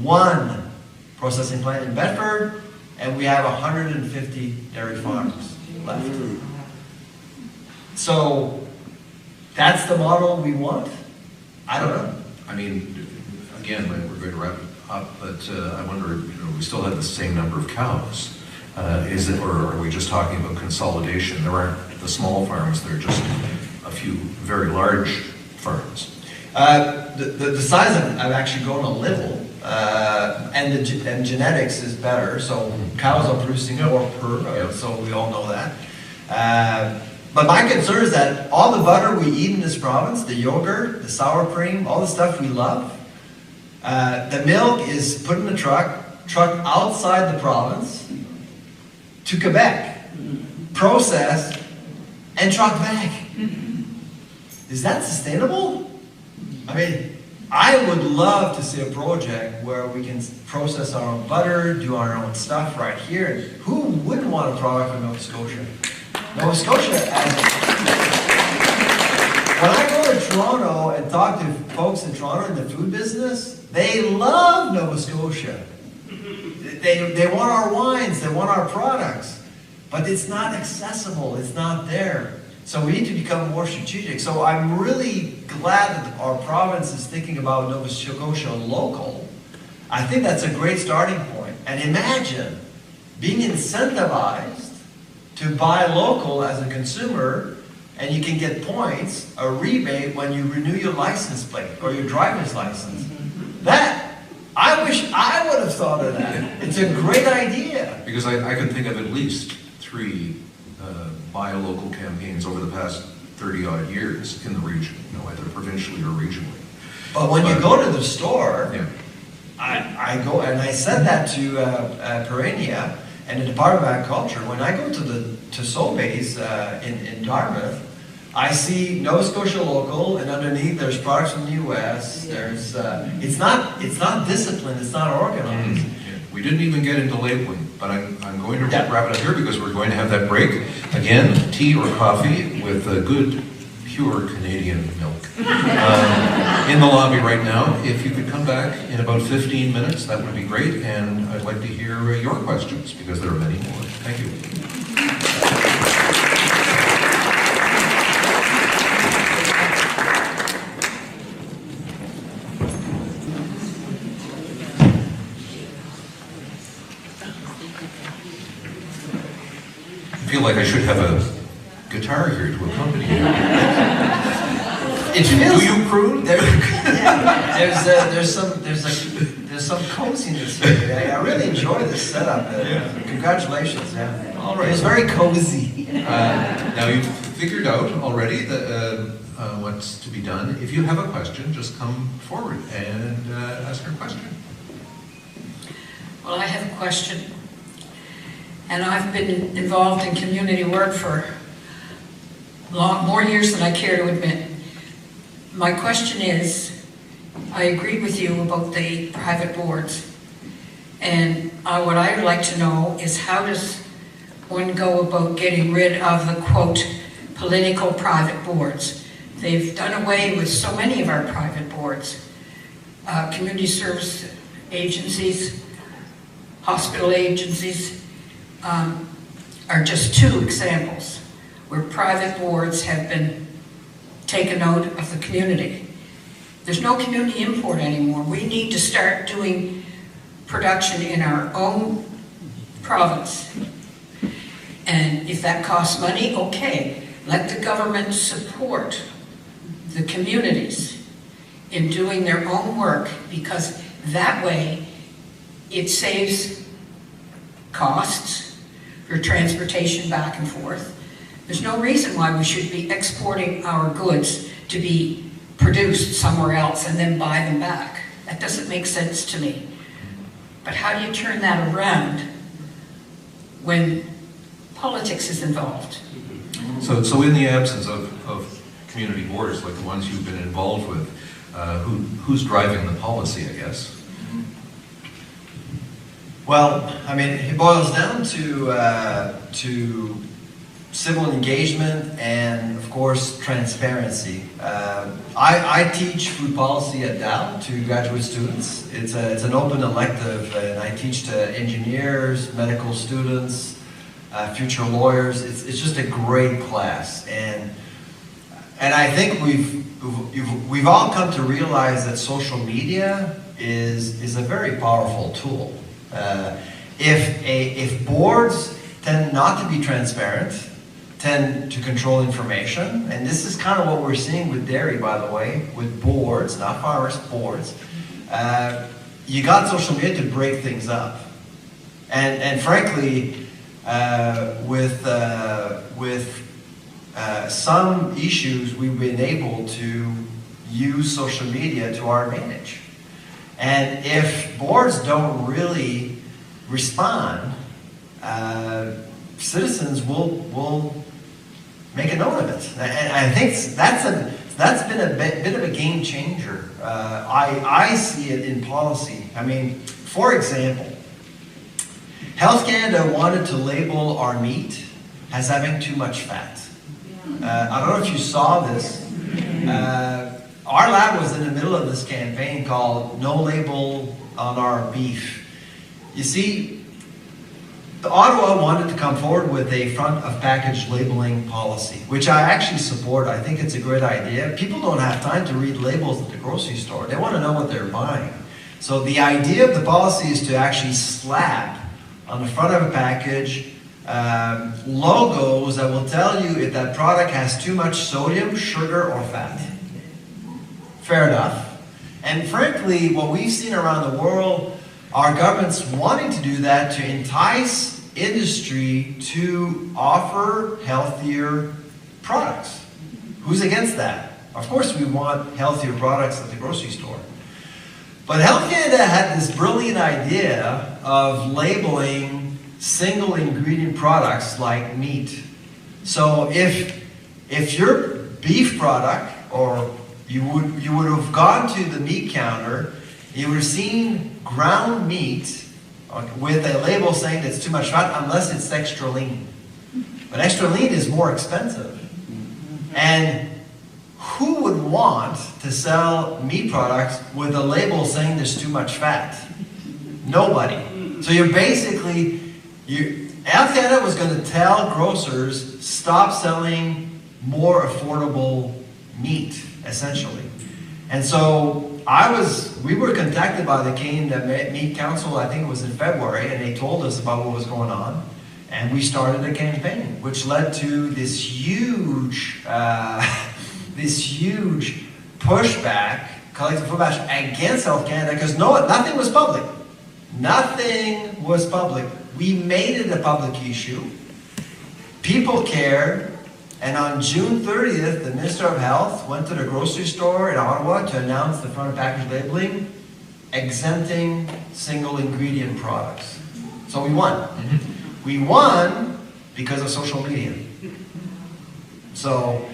1 processing plant in Bedford, and we have 150 dairy farms left. So that's the model we want? I don't know. I mean, again, we're going to wrap it up, but I wonder, we still have the same number of cows. Is it, or are we just talking about consolidation? There aren't the small farms, there are just a few very large farms. The size have actually grown a little, and genetics is better, so cows are producing more per, so we all know that. But my concern is that all the butter we eat in this province, the yogurt, the sour cream, all the stuff we love, the milk is put in a truck outside the province to Quebec, processed, and truck back. Is that sustainable? I mean, I would love to see a project where we can process our own butter, do our own stuff right here. Who wouldn't want a product from Nova Scotia? Nova Scotia, when I go to Toronto and talk to folks in Toronto in the food business, they love Nova Scotia. They want our wines, they want our products, but it's not accessible, it's not there. So we need to become more strategic. So I'm really glad that our province is thinking about Nova Scotia local. I think that's a great starting point. And imagine being incentivized to buy local as a consumer, and you can get points, a rebate when you renew your license plate or your driver's license. I wish I would have thought of that. It's a great idea. Because I can think of at least 3 buy local campaigns over the past 30-odd years in the region, either provincially or regionally. But when you go to the store, yeah. I go, and I said that to Perenia and the Department of Agriculture, when I go to Sobeys in Dartmouth, I see Nova Scotia local, and underneath there's products from the U.S. There's it's not disciplined, it's not organized. We didn't even get into labeling, but I'm going to wrap it up here because we're going to have that break. Again, tea or coffee with good, pure Canadian milk. In the lobby right now. If you could come back in about 15 minutes, that would be great. And I'd like to hear your questions because there are many more. Thank you. I feel like I should have a guitar here to accompany you. Do you croon? There's some coziness here. I really enjoy this setup. Congratulations. Yeah. All right. It was very cozy. Now you've figured out already what's to be done. If you have a question, just come forward and ask your question. Well, I have a question. And I've been involved in community work for more years than I care to admit. My question is, I agree with you about the private boards. And what I would like to know is how does one go about getting rid of the, quote, political private boards? They've done away with so many of our private boards. Community service agencies, hospital agencies, are just 2 examples where private boards have been taken out of the community. There's no community import anymore. We need to start doing production in our own province. And if that costs money, okay, let the government support the communities in doing their own work, because that way it saves costs for transportation back and forth. There's no reason why we should be exporting our goods to be produced somewhere else and then buy them back. That doesn't make sense to me. But how do you turn that around when politics is involved? So in the absence of community boards like the ones you've been involved with, who's driving the policy, I guess? Well, I mean, it boils down to civil engagement and, of course, transparency. I teach food policy at Dal to graduate students. It's an open elective, and I teach to engineers, medical students, future lawyers. It's just a great class, and I think we've all come to realize that social media is a very powerful tool. If boards tend not to be transparent, tend to control information, and this is kind of what we're seeing with dairy, by the way, with boards, not farmers, boards. You got social media to break things up, and frankly, with some issues, we've been able to use social media to our advantage. And if boards don't really respond, citizens will make a note of it. And I think that's been a bit of a game changer. I see it in policy. I mean, for example, Health Canada wanted to label our meat as having too much fat. I don't know if you saw this. Our lab was in the middle of this campaign called No Label on Our Beef. You see, Ottawa wanted to come forward with a front of package labeling policy, which I actually support. I think it's a great idea. People don't have time to read labels at the grocery store. They want to know what they're buying. So the idea of the policy is to actually slap on the front of a package logos that will tell you if that product has too much sodium, sugar, or fat. Fair enough. And frankly, what we've seen around the world, our government's wanting to do that to entice industry to offer healthier products. Who's against that? Of course we want healthier products at the grocery store. But Health Canada had this brilliant idea of labeling single ingredient products like meat. So if your beef product, or you would have gone to the meat counter, you would have seen ground meat with a label saying it's too much fat unless it's extra lean. But extra lean is more expensive. And who would want to sell meat products with a label saying there's too much fat? Nobody. So you're basically, Health Canada was going to tell grocers, stop selling more affordable meat, essentially. And so we were contacted by the Canadian Meat Council, I think it was in February, and they told us about what was going on. And we started a campaign, which led to this huge pushback, collective pushback against Health Canada, because nothing was public. Nothing was public. We made it a public issue. People cared. And on June 30th, the Minister of Health went to the grocery store in Ottawa to announce the front of package labeling, exempting single ingredient products. So we won. We won because of social media. So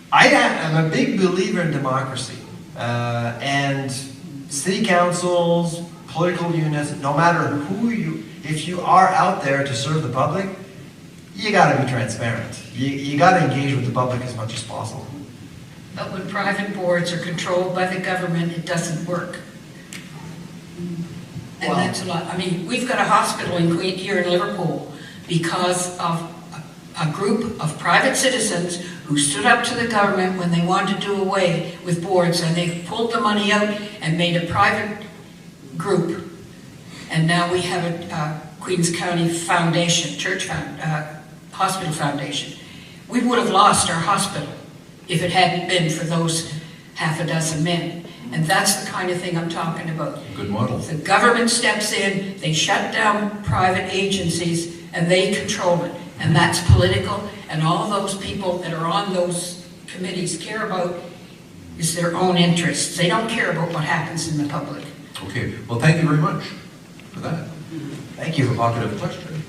I am a big believer in democracy. And city councils, political units, no matter if you are out there to serve the public, you got to be transparent. You got to engage with the public as much as possible. But when private boards are controlled by the government, it doesn't work. And that's a lot. I mean, we've got a hospital here in Liverpool because of a group of private citizens who stood up to the government when they wanted to do away with boards, and they pulled the money out and made a private group. And now we have a Queens County Foundation, hospital foundation. We would have lost our hospital if it hadn't been for those half a dozen men. And that's the kind of thing I'm talking about. Good model. The government steps in, they shut down private agencies, and they control it. And that's political, and all those people that are on those committees care about is their own interests. They don't care about what happens in the public. Okay, well, thank you very much for that. Thank you. Provocative question.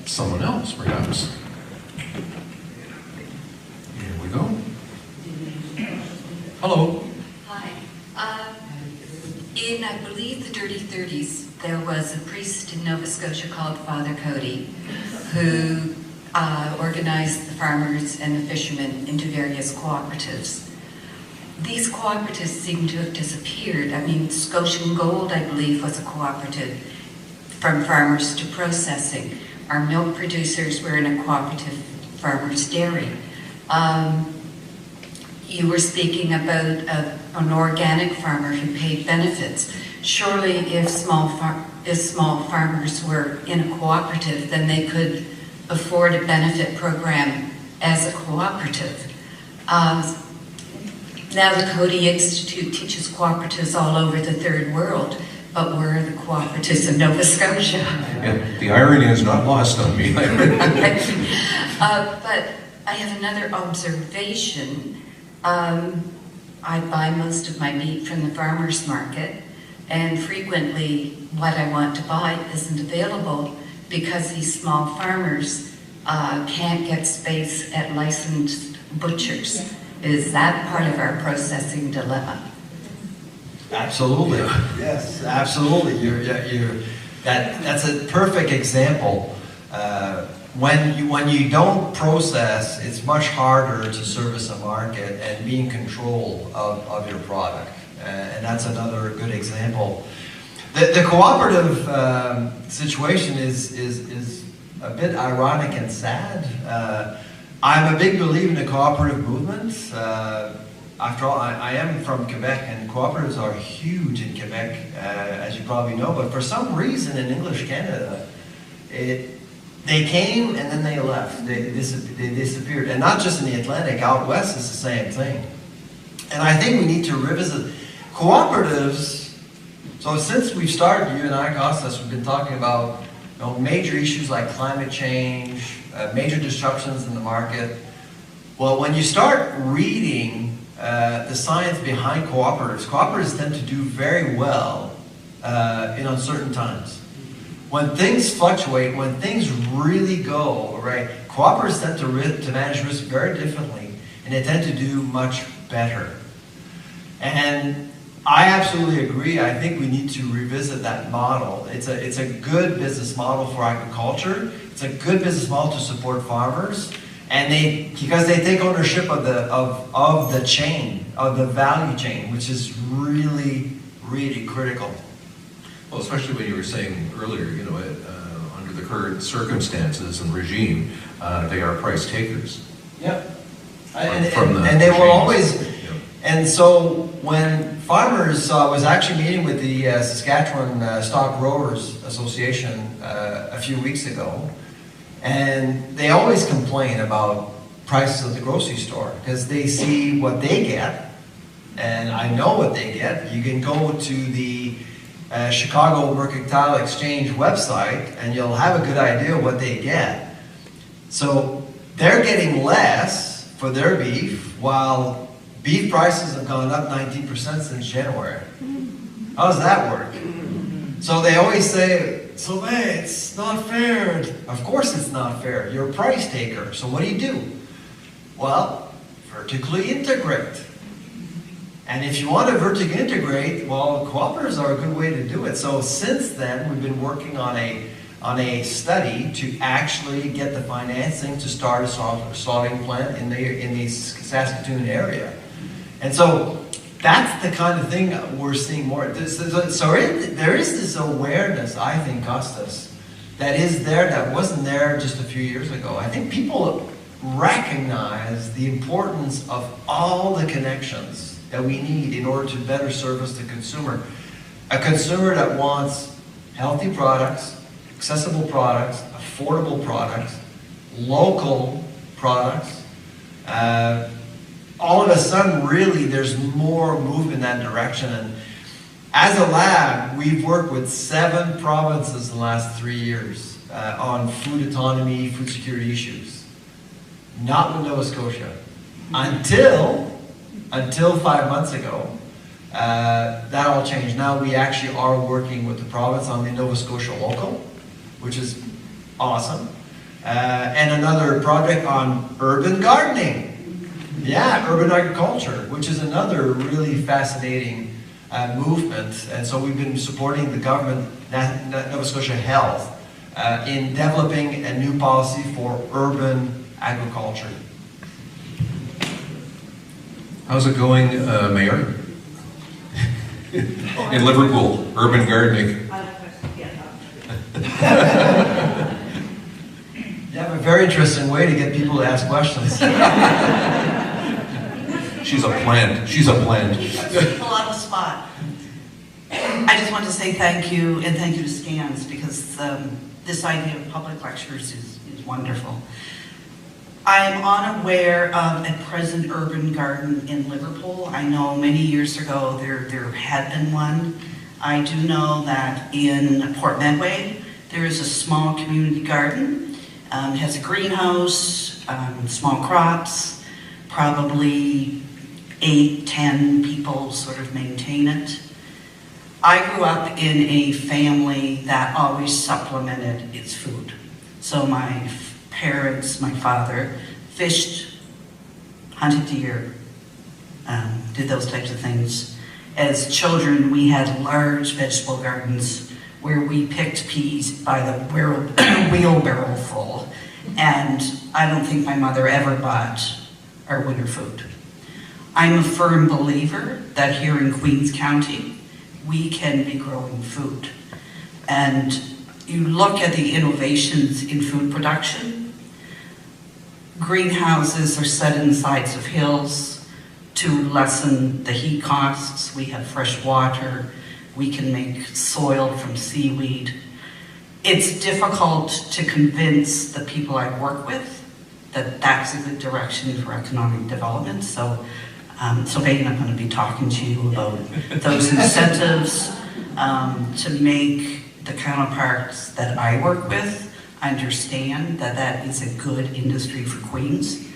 Someone else, perhaps. Here we go. Hello. Hi. In, I believe, the dirty 30s, there was a priest in Nova Scotia called Father Cody who organized the farmers and the fishermen into various cooperatives. These cooperatives seem to have disappeared. I mean, Scotian Gold, I believe, was a cooperative from farmers to processing. Our milk producers were in a cooperative, Farmers Dairy. You were speaking about an organic farmer who paid benefits. Surely if small farmers were in a cooperative, then they could afford a benefit program as a cooperative. Now the Cody Institute teaches cooperatives all over the third world, but where are the cooperatives in Nova Scotia? Yeah, the irony is not lost on me. But I have another observation. I buy most of my meat from the farmer's market, and frequently what I want to buy isn't available because these small farmers can't get space at licensed butchers. Is that part of our processing dilemma? Absolutely. Yes, absolutely. That's a perfect example. When you don't process, it's much harder to service a market and be in control of your product. And that's another good example. The cooperative situation is a bit ironic and sad. I'm a big believer in the cooperative movement. After all, I am from Quebec, and cooperatives are huge in Quebec, as you probably know. But for some reason in English Canada, they came and then they left. They disappeared. And not just in the Atlantic, out west it's the same thing. And I think we need to revisit cooperatives. So since we've started, you and I, Costas, we've been talking about major issues like climate change, major disruptions in the market. Well, when you start reading the science behind cooperatives tend to do very well in uncertain times. When things fluctuate, when things really go, right, cooperatives tend to manage risk very differently, and they tend to do much better. And I absolutely agree. I think we need to revisit that model. It's a good business model for agriculture. It's a good business model to support farmers, and because they take ownership of the chain, of the value chain, which is really, really critical. Well, especially when you were saying earlier, under the current circumstances and regime, they are price takers. Yep. From And they will regime. always. Yeah. And so when farmers was actually meeting with the Saskatchewan Stock Growers Association a few weeks ago, and they always complain about prices at the grocery store because they see what they get, and I know what they get. You can go to the Chicago Mercantile Exchange website and you'll have a good idea of what they get. So they're getting less for their beef while beef prices have gone up 19% since January. How does that work? So they always say, Sylvain, it's not fair. Of course it's not fair. You're a price taker. So what do? Well, vertically integrate. And if you want to vertically integrate, well, cooperatives are a good way to do it. So since then, we've been working on a study to actually get the financing to start a salting plant in the Saskatoon area. And so that's the kind of thing we're seeing more. So there is this awareness, I think, Costas, that is there that wasn't there just a few years ago. I think people recognize the importance of all the connections that we need in order to better service the consumer. A consumer that wants healthy products, accessible products, affordable products, local products. All of a sudden, really, there's more move in that direction. And as a lab, we've worked with 7 provinces in the last 3 years on food autonomy, food security issues. Not with Nova Scotia. Until 5 months ago, that all changed. Now we actually are working with the province on the Nova Scotia Local, which is awesome. And another project on urban gardening. Yeah, urban agriculture, which is another really fascinating movement. And so we've been supporting the government, Nova Scotia Health, in developing a new policy for urban agriculture. How's it going, Mayor? In Liverpool, urban gardening. You have a very interesting way to get people to ask questions. She's a plant. She's a plant. Pull on the spot. I just want to say thank you, and thank you to SCANS, because this idea of public lectures is wonderful. I'm unaware of a present urban garden in Liverpool. I know many years ago there had been one. I do know that in Port Medway there is a small community garden. It has a greenhouse, small crops, probably 8-10 people sort of maintain it. I grew up in a family that always supplemented its food. So my parents, my father, fished, hunted deer, did those types of things. As children, we had large vegetable gardens where we picked peas by the wheelbarrow full. And I don't think my mother ever bought our winter food. I'm a firm believer that here in Queens County, we can be growing food. And you look at the innovations in food production, greenhouses are set in the sides of hills to lessen the heat costs. We have fresh water. We can make soil from seaweed. It's difficult to convince the people I work with that that's a good direction for economic development. So, Sylvain, I'm going to be talking to you about those incentives to make the counterparts that I work with understand that that is a good industry for Queens.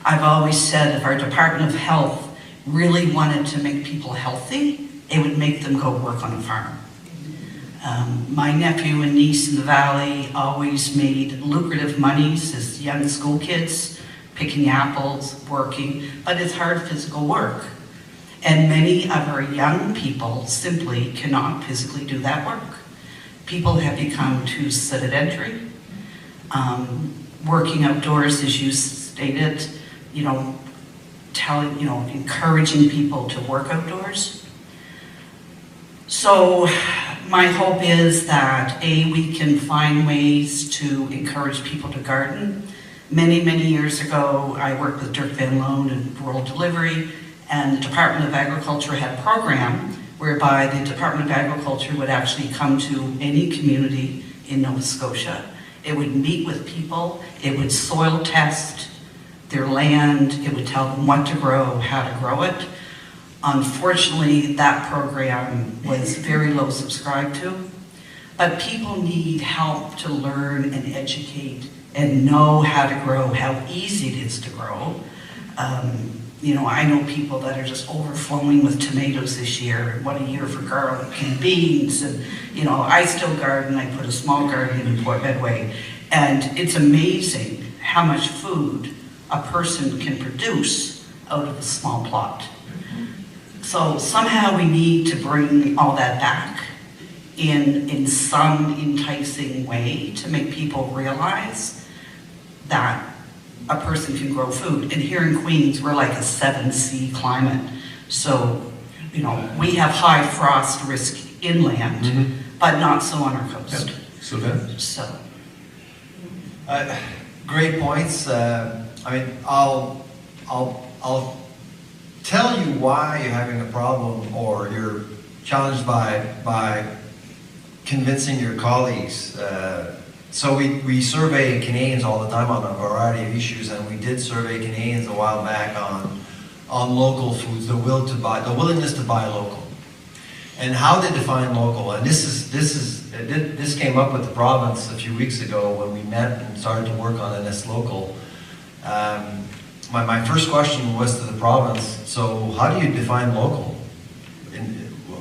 I've always said if our Department of Health really wanted to make people healthy, it would make them go work on a farm. My nephew and niece in the Valley always made lucrative monies as young school kids, picking apples, working, but it's hard physical work. And many of our young people simply cannot physically do that work. People have become too sedentary. Working outdoors, as you stated, encouraging people to work outdoors. So my hope is that we can find ways to encourage people to garden. Many, many years ago, I worked with Dirk Van Loon in rural delivery, and the Department of Agriculture had a program whereby the Department of Agriculture would actually come to any community in Nova Scotia. It would meet with people, it would soil test their land, it would tell them what to grow, how to grow it. Unfortunately, that program was very low subscribed to, but people need help to learn and educate and know how to grow, how easy it is to grow. I know people that are just overflowing with tomatoes this year, and what a year for garlic and beans, and I still garden. I put a small garden in Port Medway, and it's amazing how much food a person can produce out of a small plot. So somehow we need to bring all that back in some enticing way to make people realize that a person can grow food. And here in Queens, we're like a 7C climate. So, we have high frost risk inland, but not so on our coast. Yeah. Sylvain? So. Great points. I'll tell you why you're having a problem or you're challenged by convincing your colleagues. So we survey Canadians all the time on a variety of issues, and we did survey Canadians a while back on local foods, the willingness to buy local, and how they define local. And this came up with the province a few weeks ago when we met and started to work on NS Local. My first question was to the province, so how do you define local?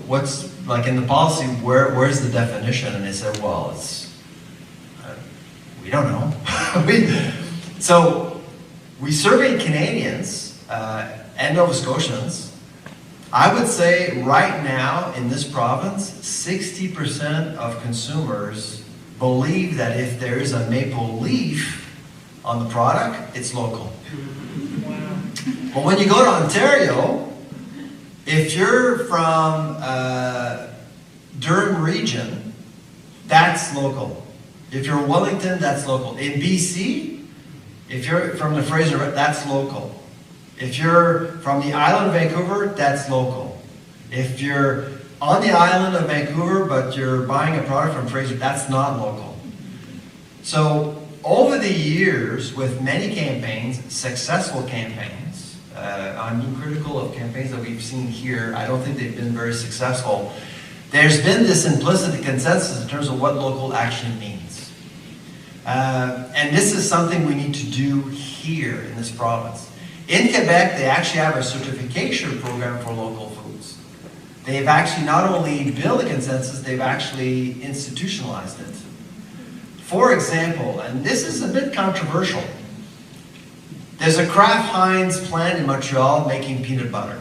What's, like in the policy, where's the definition? And they said, well, we don't know. So we surveyed Canadians and Nova Scotians. I would say right now in this province, 60% of consumers believe that if there is a maple leaf on the product, it's local. But when you go to Ontario, if you're from Durham region, that's local. If you're Wellington, that's local. In BC, if you're from the Fraser, that's local. If you're from the island of Vancouver, that's local. If you're on the island of Vancouver, but you're buying a product from Fraser, that's not local. So over the years, with many campaigns, successful campaigns, I'm being critical of campaigns that we've seen here. I don't think they've been very successful. There's been this implicit consensus in terms of what local actually means. And this is something we need to do here in this province. In Quebec, they actually have a certification program for local foods. They've actually not only built a consensus, they've actually institutionalized it. For example, and this is a bit controversial, there's a Kraft Heinz plant in Montreal making peanut butter.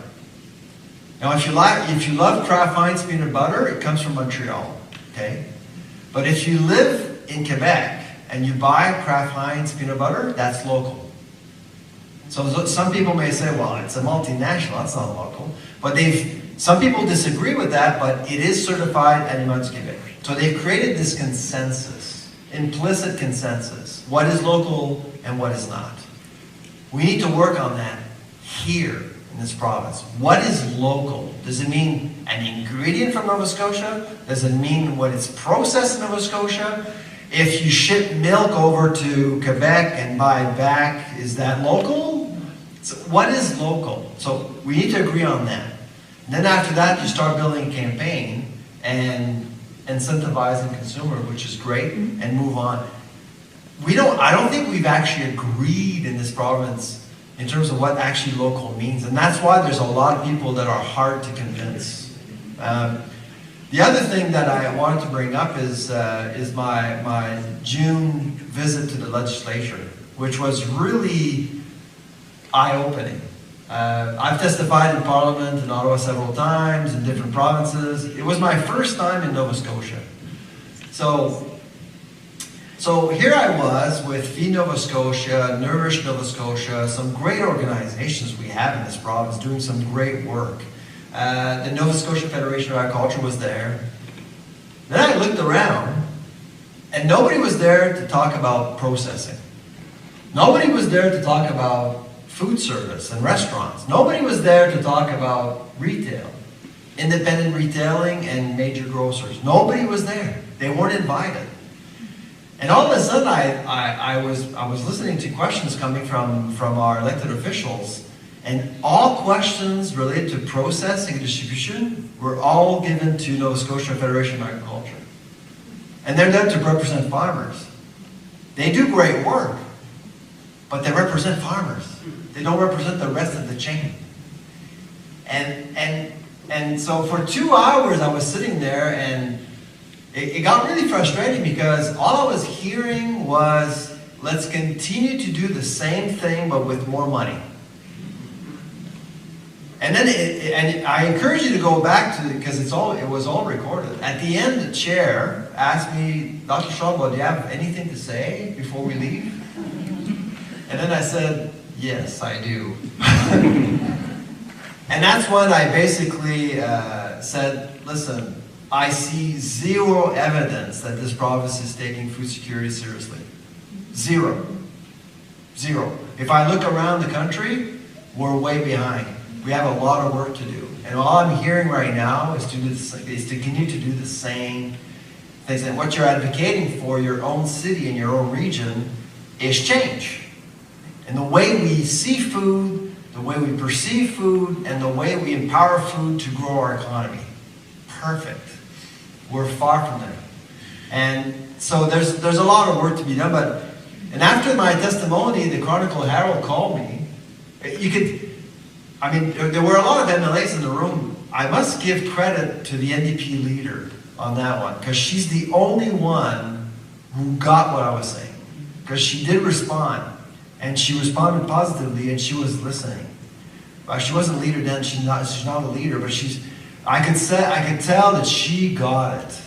Now, if you love Kraft Heinz peanut butter, it comes from Montreal, okay? But if you live in Quebec and you buy Kraft Heinz peanut butter, that's local. So some people may say, well, it's a multinational, that's not local. But some people disagree with that, but it is certified Aliments Québec. So they've created this consensus, implicit consensus. What is local and what is not? We need to work on that here in this province. What is local? Does it mean an ingredient from Nova Scotia? Does it mean what it's processed in Nova Scotia? If you ship milk over to Quebec and buy it back, is that local? So what is local? So we need to agree on that. And then after that, you start building a campaign and incentivizing consumer, which is great, and move on. I don't think we've actually agreed in this province in terms of what actually local means. And that's why there's a lot of people that are hard to convince. The other thing that I wanted to bring up is my June visit to the legislature, which was really eye-opening. I've testified in Parliament in Ottawa several times in different provinces. It was my first time in Nova Scotia. So here I was with Feed Nova Scotia, Nourish Nova Scotia, some great organizations we have in this province doing some great work. The Nova Scotia Federation of Agriculture was there. Then I looked around, and nobody was there to talk about processing. Nobody was there to talk about food service and restaurants. Nobody was there to talk about retail, independent retailing and major grocers. Nobody was there. They weren't invited. And all of a sudden, I was listening to questions coming from our elected officials, and all questions related to processing and distribution were all given to Nova Scotia Federation of Agriculture. And they're there to represent farmers. They do great work, but they represent farmers. They don't represent the rest of the chain. And so for 2 hours, I was sitting there, and it got really frustrating because all I was hearing was, let's continue to do the same thing but with more money. And then and I encourage you to go back to it because it was all recorded. At the end, the chair asked me, Dr. Charlebois, do you have anything to say before we leave? And then I said, yes, I do. And that's when I basically said, listen, I see zero evidence that this province is taking food security seriously. Zero. Zero. If I look around the country, we're way behind. We have a lot of work to do. And all I'm hearing right now is to continue to do the same things. And what you're advocating for your own city and your own region is change. And the way we see food, the way we perceive food, and the way we empower food to grow our economy. Perfect. We're far from there. And so there's a lot of work to be done. And after my testimony, the Chronicle Herald called me. There were a lot of MLAs in the room. I must give credit to the NDP leader on that one, because she's the only one who got what I was saying. Because she did respond. And she responded positively, and she was listening. She wasn't a leader then. She's not a leader, but I could tell that she got it.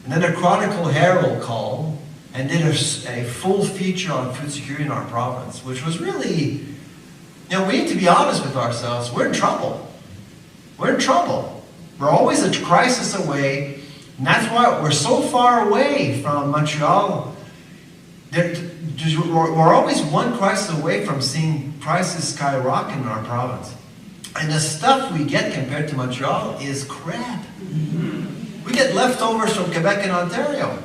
And then the Chronicle Herald called and did a full feature on food security in our province, which was really, we need to be honest with ourselves. We're in trouble. We're in trouble. We're always a crisis away, and that's why we're so far away from Montreal. We're always one crisis away from seeing prices skyrocket in our province. And the stuff we get compared to Montreal is crap. We get leftovers from Quebec and Ontario.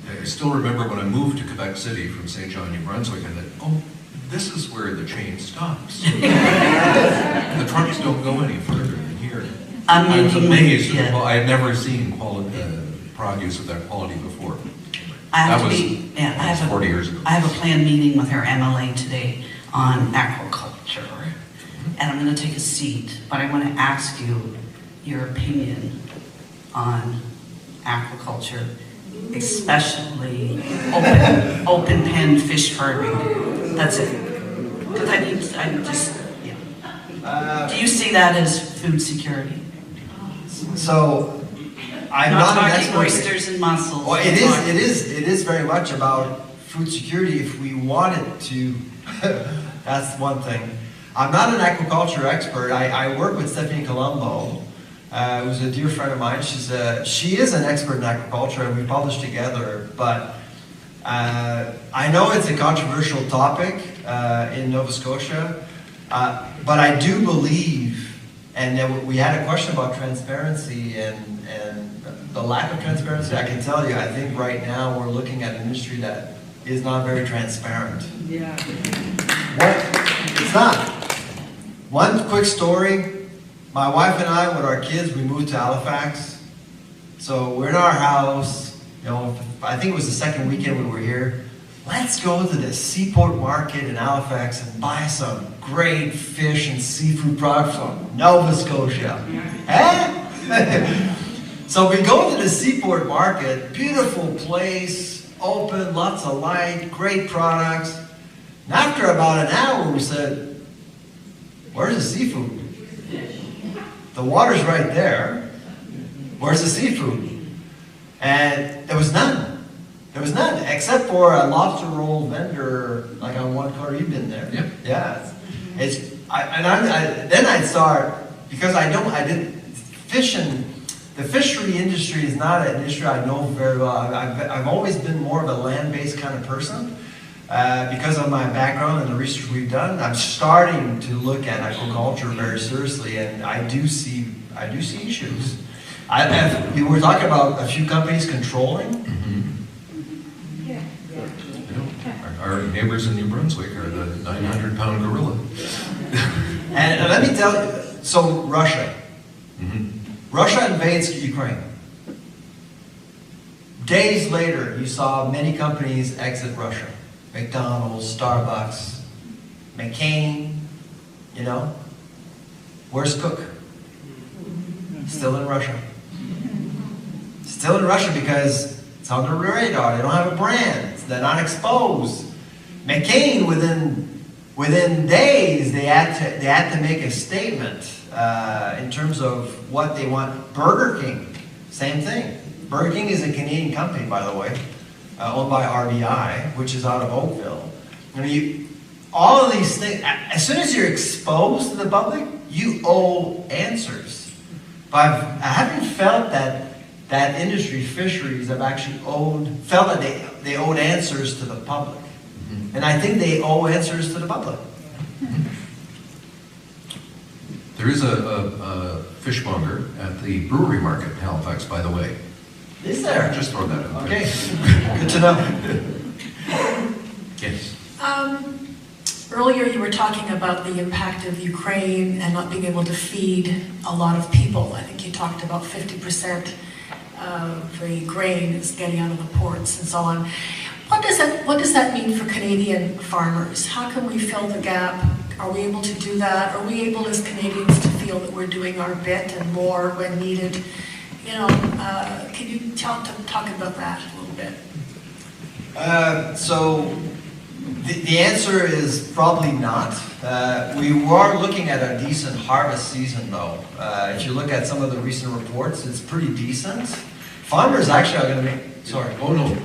I still remember when I moved to Quebec City from St. John, New Brunswick, and thought, this is where the chain stops. The trucks don't go any further than here. I was amazed. I had never seen produce of that quality before. I That have 40 years ago. I have a planned meeting with our MLA today on aquaculture, and I'm going to take a seat, but I want to ask you your opinion on aquaculture especially open pen fish farming. That's it. Because I'm just, yeah. Do you see that as food security? So, I'm Not not an talking expert. oysters and mussels. Well, it is very much about food security if we wanted to. That's one thing. I'm not an aquaculture expert. I work with Stephanie Colombo, who's a dear friend of mine. She is an expert in aquaculture, and we published together. But I know it's a controversial topic in Nova Scotia. But I do believe, and then we had a question about transparency and the lack of transparency. I can tell you, I think right now we're looking at an industry that is not very transparent. Yeah. It's not. One quick story. My wife and I, with our kids, we moved to Halifax. So we're in our house. You know, I think it was the second weekend we were here. Let's go to the Seaport Market in Halifax and buy some great fish and seafood products from Nova Scotia. Eh? So we go to the Seaport Market, beautiful place, open, lots of light, great products. And after about an hour, we said, where's the seafood? The water's right there. Where's the seafood? And there was none. There was none, except for a lobster roll vendor, like on one corner. You've been there. Yep. Yeah. Then I'd start, because the fishery industry is not an industry I know very well. I've always been more of a land-based kind of person. Because of my background and the research we've done, I'm starting to look at aquaculture very seriously, and I do see issues. We were talking about a few companies controlling. You know, our neighbors in New Brunswick are the 900-pound gorilla. And let me tell you, so Russia. Russia invades Ukraine. Days later, you saw many companies exit Russia. McDonald's, Starbucks, McCain, you know. Where's Cook? Still in Russia. Still in Russia because it's under the radar. They don't have a brand. They're not exposed. McCain, within days, they had to make a statement in terms of what they want. Burger King, same thing. Burger King is a Canadian company, by the way, owned by RBI, which is out of Oakville. I mean, all of these things, as soon as you're exposed to the public, you owe answers. But I haven't felt that industry, fisheries, have actually felt that they owed answers to the public. And I think they owe answers to the public. There is a fishmonger at the brewery market in Halifax, by the way. Is there? Just throw that out there. Okay, good to know. Yes. Earlier you were talking about the impact of Ukraine and not being able to feed a lot of people. I think you talked about 50% of the grain is getting out of the ports and so on. What does that mean for Canadian farmers? How can we fill the gap? Are we able to do that? Are we able as Canadians to feel that we're doing our bit and more when needed? You know, can you talk about that a little bit? So the answer is probably not. We are looking at a decent harvest season, though. If you look at some of the recent reports, it's pretty decent. Farmers actually are going to make. Sorry. Oh no.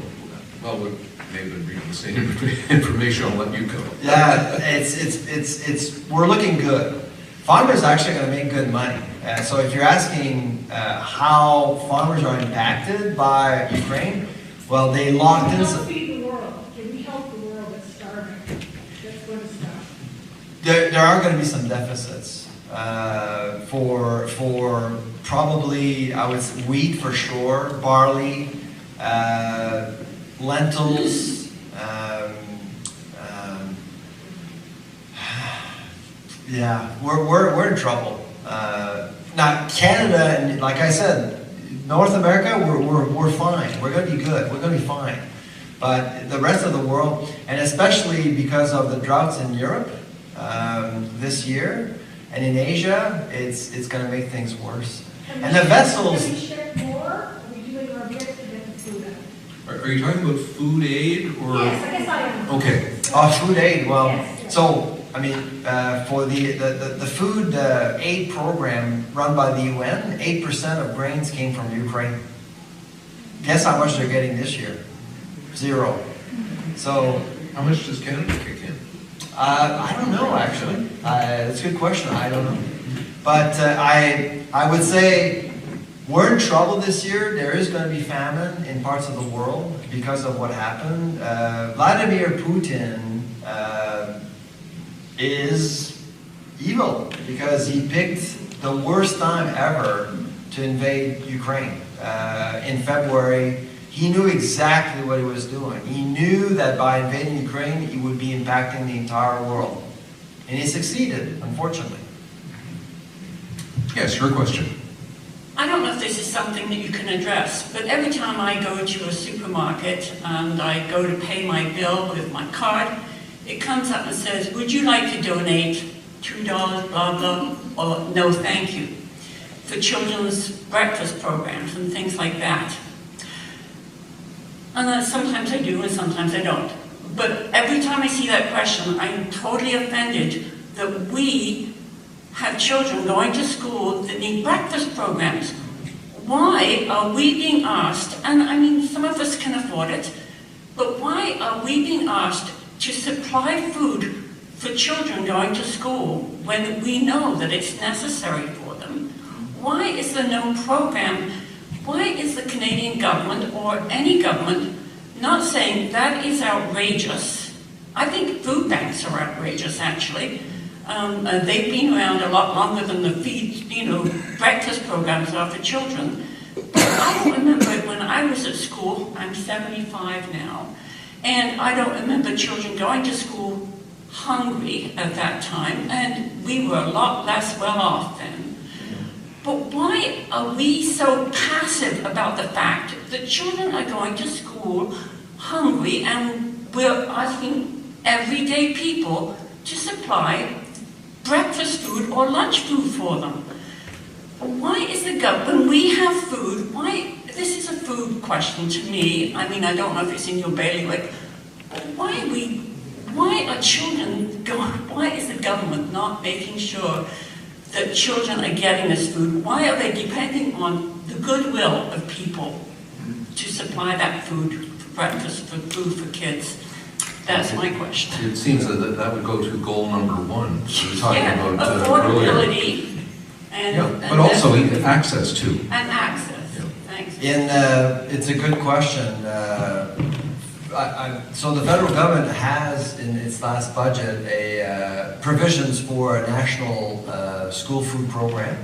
Well, we may have been reading the same information. I'll let you go. Yeah, we're looking good. Farmers actually are going to make good money. So if you're asking how farmers are impacted by Ukraine, well, they locked in. Help feed the world. Can we help the world that's starving? That's what it's about. There are going to be some deficits for probably, I would say, wheat for sure, barley, lentils. Yeah, we're in trouble. Now Canada, and like I said, North America, we're fine. We're going to be good. We're going to be fine. But the rest of the world, and especially because of the droughts in Europe this year, and in Asia, it's going to make things worse. And the vessels. Can we ship more? Are we doing our best to get the food Are you talking about food aid or? Yes, I guess I am. Okay. Food aid, well, Yes. so, I mean, for the food aid program run by the UN, 8% of grains came from Ukraine. Guess how much they're getting this year? 0. So, How much does Canada kick in? I don't know, actually. It's a good question. I don't know. But I would say we're in trouble this year. There is going to be famine in parts of the world because of what happened. Vladimir Putin is evil because he picked the worst time ever to invade Ukraine. In February, he knew exactly what he was doing. He knew that by invading Ukraine, he would be impacting the entire world. And he succeeded, unfortunately. Yes, your question. I don't know if this is something that you can address, but every time I go to a supermarket and I go to pay my bill with my card, it comes up and says, would you like to donate $2, blah, blah, or no thank you, for children's breakfast programs and things like that. And then sometimes I do and sometimes I don't. But every time I see that question, I'm totally offended that we have children going to school that need breakfast programs. Why are we being asked, and I mean, some of us can afford it, but why are we being asked to supply food for children going to school when we know that it's necessary for them? Why is there no program? Why is the Canadian government or any government not saying that is outrageous? I think food banks are outrageous, actually. They've been around a lot longer than the breakfast programs are for children. But I don't remember when I was at school, I'm 75 now, and I don't remember children going to school hungry at that time, and we were a lot less well off then. But why are we so passive about the fact that children are going to school hungry and we're asking everyday people to supply breakfast food or lunch food for them? Why is the government, when we have food, this is a food question to me. I mean, I don't know if it's in your bailiwick. Why are children why is the government not making sure that children are getting this food? Why are they depending on the goodwill of people to supply that food for breakfast, for food for kids? That's my question. It seems that would go to goal number 1. We were talking about earlier. Affordability But also access to. And access. Yeah. Thanks. It's a good question. So the federal government has, in its last budget, provisions for a national school food program.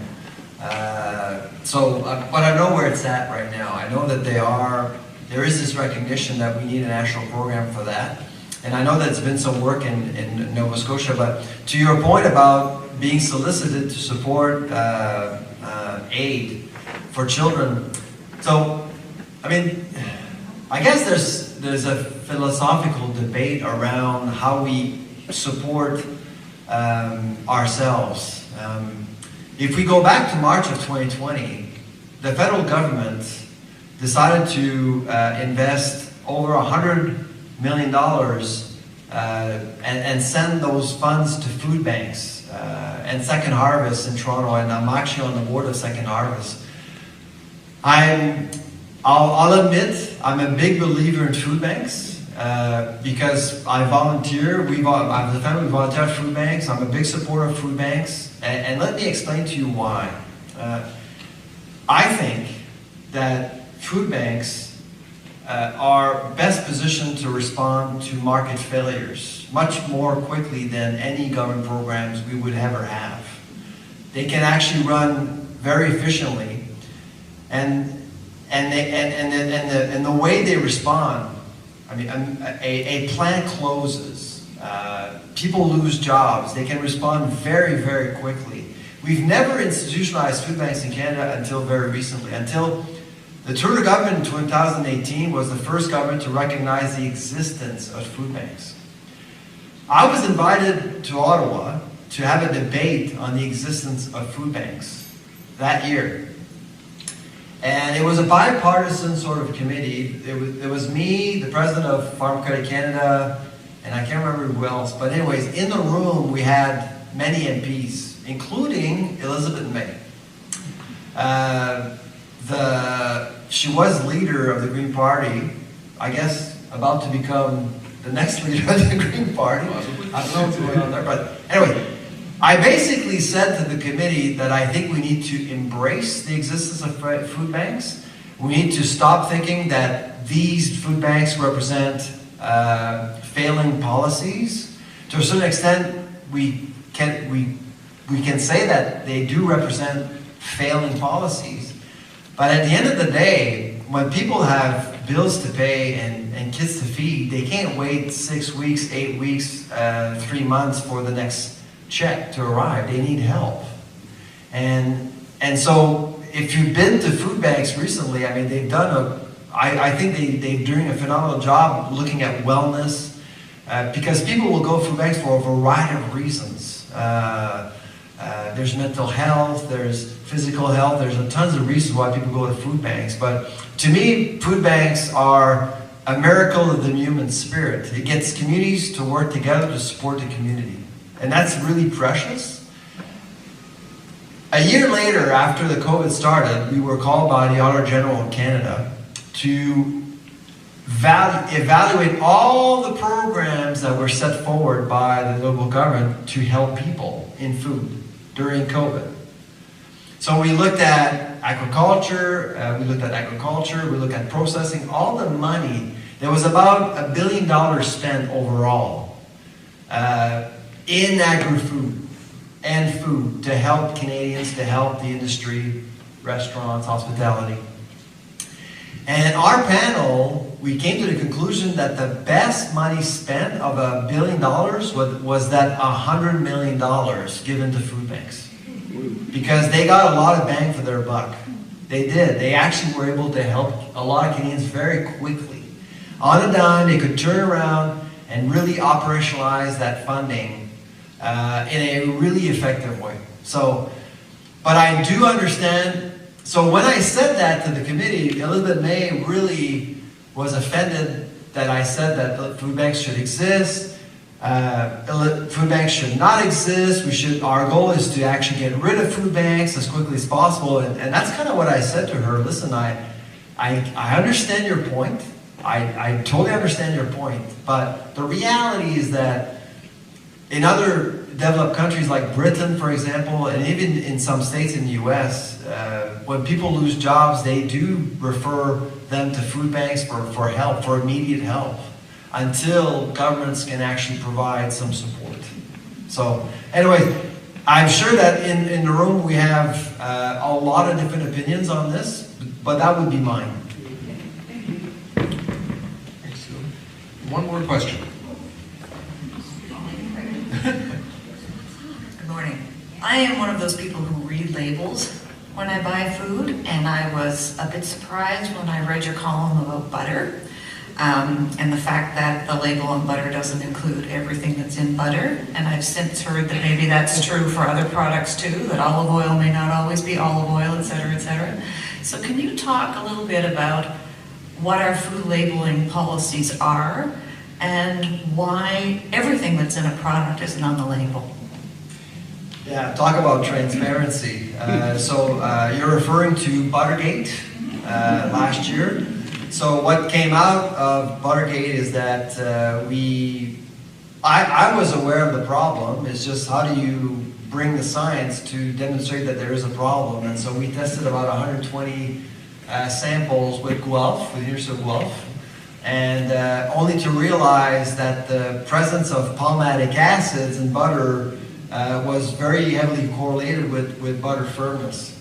But I know where it's at right now. I know that there is this recognition that we need a national program for that. And I know that there's been some work in Nova Scotia, but to your point about being solicited to support aid for children. So, I mean, I guess there's a philosophical debate around how we support ourselves. If we go back to March of 2020, the federal government decided to invest over $100 million and send those funds to food banks and Second Harvest in Toronto, and I'm actually on the board of Second Harvest. I'll admit I'm a big believer in food banks because I volunteer. As a family, we volunteer at food banks. I'm a big supporter of food banks, and let me explain to you why. I think that food banks are best positioned to respond to market failures much more quickly than any government programs we would ever have. They can actually run very efficiently, and the way they respond. I mean, a plant closes, people lose jobs. They can respond very, very quickly. We've never institutionalized food banks in Canada until very recently, until the Trudeau government in 2018 was the first government to recognize the existence of food banks. I was invited to Ottawa to have a debate on the existence of food banks that year. And it was a bipartisan sort of committee. It was me, the president of Farm Credit Canada, and I can't remember who else. But anyways, in the room we had many MPs, including Elizabeth May. She was leader of the Green Party, I guess about to become the next leader of the Green Party. I don't know what's going on there, but anyway, I basically said to the committee that I think we need to embrace the existence of food banks. We need to stop thinking that these food banks represent failing policies. To a certain extent, we can say that they do represent failing policies. But at the end of the day, when people have bills to pay and kids to feed, they can't wait 6 weeks, 8 weeks, 3 months for the next check to arrive. They need help. And so if you've been to food banks recently, I mean, they've done I think they're doing a phenomenal job looking at wellness, because people will go to food banks for a variety of reasons. There's mental health, there's physical health, there's tons of reasons why people go to food banks. But to me, food banks are a miracle of the human spirit. It gets communities to work together to support the community. And that's really precious. A year later, after the COVID started, we were called by the Auditor General of Canada to evaluate all the programs that were set forward by the local government to help people in food during COVID. So we looked at agriculture, we looked at processing, all the money. There was about $1 billion spent overall in agri-food and food to help Canadians, to help the industry, restaurants, hospitality. And our panel, we came to the conclusion that the best money spent of $1 billion was that $100 million given to food banks. Because they got a lot of bang for their buck. They did. They actually were able to help a lot of Canadians very quickly. On a dime, they could turn around and really operationalize that funding in a really effective way. So, but I do understand. So when I said that to the committee, Elizabeth May really was offended that I said that food banks should exist. Food banks should not exist. Our goal is to actually get rid of food banks as quickly as possible. And that's kind of what I said to her. Listen, I understand your point. I totally understand your point. But the reality is that in other developed countries like Britain, for example, and even in some states in the US, when people lose jobs, they do refer them to food banks for help, for immediate help, until governments can actually provide some support. So anyway, I'm sure that in the room we have a lot of different opinions on this, but that would be mine. One more question. Good morning. I am one of those people who read labels when I buy food, and I was a bit surprised when I read your column about butter, and the fact that the label on butter doesn't include everything that's in butter. And I've since heard that maybe that's true for other products too, that olive oil may not always be olive oil, et cetera, et cetera. So can you talk a little bit about what our food labeling policies are and why everything that's in a product isn't on the label? Yeah, talk about transparency. So you're referring to Buttergate last year. So what came out of Buttergate is that I was aware of the problem. It's just how do you bring the science to demonstrate that there is a problem? And so we tested about 120 samples with Guelph, with University of Guelph, and only to realize that the presence of palmatic acids in butter was very heavily correlated with butter firmness.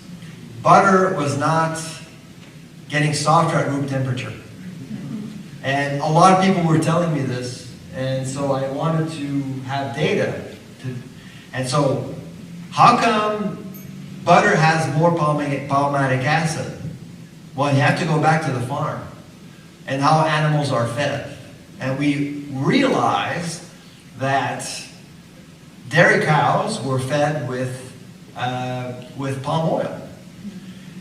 Butter was not getting softer at room temperature. And a lot of people were telling me this, and so I wanted to have data. And so, how come butter has more palmatic acid? Well, you have to go back to the farm and how animals are fed. And we realized that dairy cows were fed with palm oil.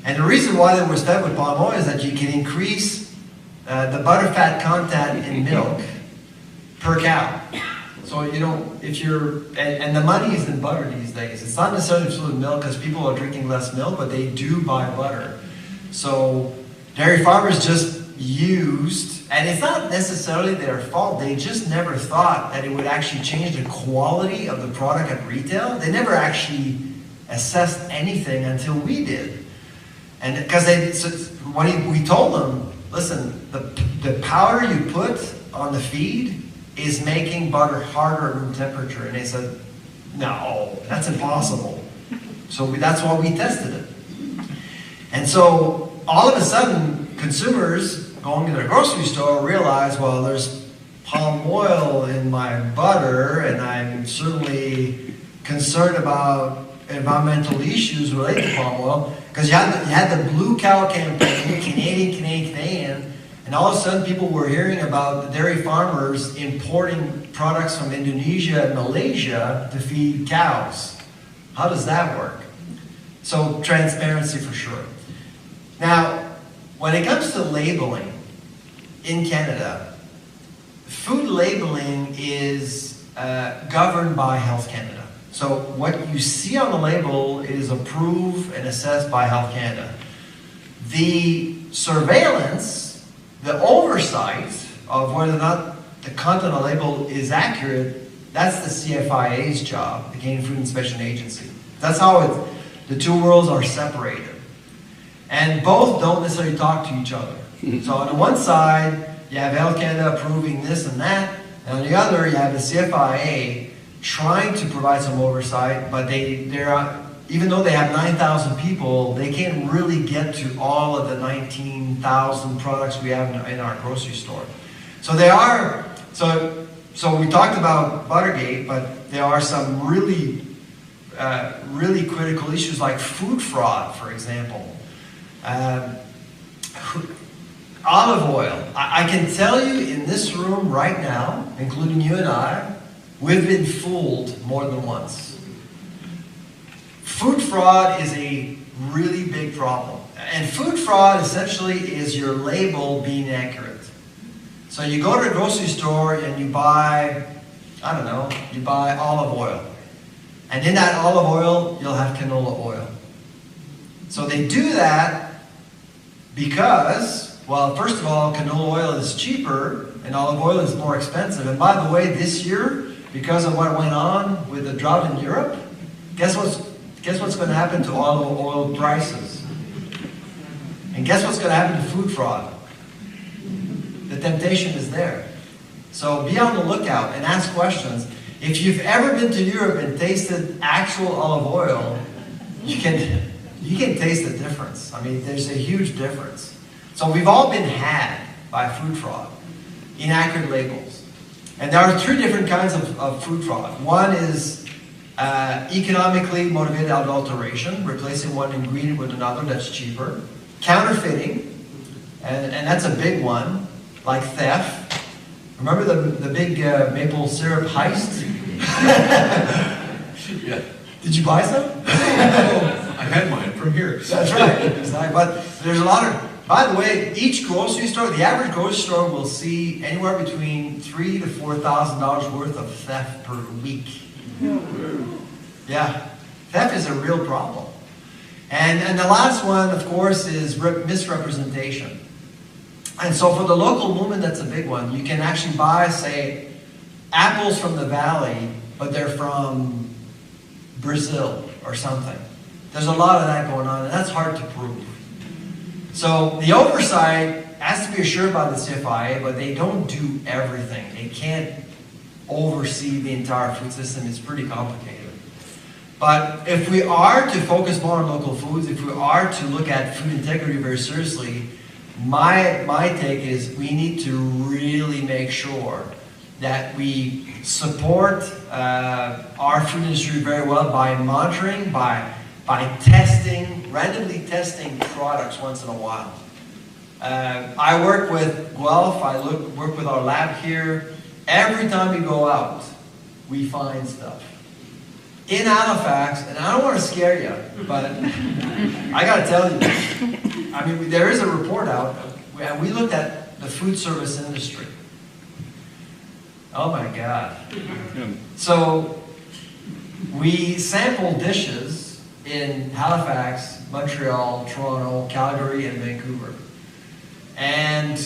And the reason why they were stuck with palm oil is that you can increase the butterfat content in milk per cow. So, you know, if you're, and the money is in butter these days. It's not necessarily filled with milk because people are drinking less milk, but they do buy butter. So dairy farmers just used, and it's not necessarily their fault, they just never thought that it would actually change the quality of the product at retail. They never actually assessed anything until we did. And because we told them, listen, the powder you put on the feed is making butter harder at room temperature. And they said, no, that's impossible. So that's why we tested it. And so all of a sudden, consumers going to their grocery store realize, well, there's palm oil in my butter, and I'm certainly concerned about environmental issues related to palm oil, because you had the Blue Cow campaign, Canadian, and all of a sudden people were hearing about the dairy farmers importing products from Indonesia and Malaysia to feed cows. How does that work? So transparency for sure. Now, when it comes to labeling in Canada, food labeling is governed by Health Canada. So what you see on the label is approved and assessed by Health Canada. The surveillance, the oversight of whether or not the content on the label is accurate, that's the CFIA's job, the Canadian Food Inspection Agency. That's how the two worlds are separated. And both don't necessarily talk to each other. So on the one side, you have Health Canada approving this and that, and on the other, you have the CFIA trying to provide some oversight, but they're even though they have 9,000 people, they can't really get to all of the 19,000 products we have in our grocery store. So they are, so we talked about Buttergate, but there are some really critical issues like food fraud, for example. Olive oil. I can tell you in this room right now, including you and I, we've been fooled more than once. Food fraud is a really big problem. And food fraud essentially is your label being accurate. So you go to a grocery store and you buy, I don't know, you buy olive oil. And in that olive oil, you'll have canola oil. So they do that because, well, first of all, canola oil is cheaper and olive oil is more expensive. And by the way, this year, because of what went on with the drought in Europe, guess what's going to happen to olive oil prices? And guess what's going to happen to food fraud? The temptation is there. So be on the lookout and ask questions. If you've ever been to Europe and tasted actual olive oil, you can taste the difference. I mean, there's a huge difference. So we've all been had by food fraud, inaccurate labels. And there are three different kinds of food fraud. One is economically motivated adulteration, replacing one ingredient with another that's cheaper. Counterfeiting, and that's a big one, like theft. Remember the big maple syrup heist? Yeah. Did you buy some? I had mine from here. That's right. But there's a lot of, by the way, each grocery store, the average grocery store will see anywhere between $3,000 to $4,000 worth of theft per week. Yeah, theft is a real problem. And the last one, of course, is misrepresentation. And so for the local movement, that's a big one. You can actually buy, say, apples from the valley, but they're from Brazil or something. There's a lot of that going on, and that's hard to prove. So the oversight has to be assured by the CFIA, but they don't do everything. They can't oversee the entire food system. It's pretty complicated. But if we are to focus more on local foods, if we are to look at food integrity very seriously, my take is we need to really make sure that we support our food industry very well by monitoring, by testing, randomly testing products once in a while. I work with Guelph, work with our lab here. Every time we go out, we find stuff. in Halifax, and I don't want to scare you, but I got to tell you, I mean, there is a report out, and we looked at the food service industry. Oh my God. So we sampled dishes in Halifax, Montreal, Toronto, Calgary, and Vancouver. And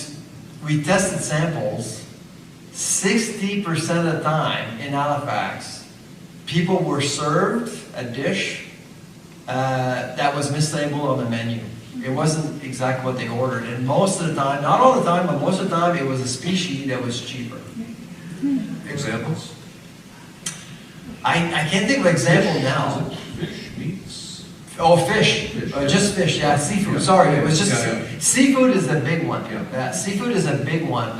we tested samples. 60% of the time in Halifax, people were served a dish that was mislabeled on the menu. It wasn't exactly what they ordered. And most of the time, not all the time, but most of the time, it was a species that was cheaper. Examples? I can't think of an example now. Fish, meats. Oh, fish. Just fish, yeah, seafood. Sorry, it was just, seafood is a big one. Seafood is a big one.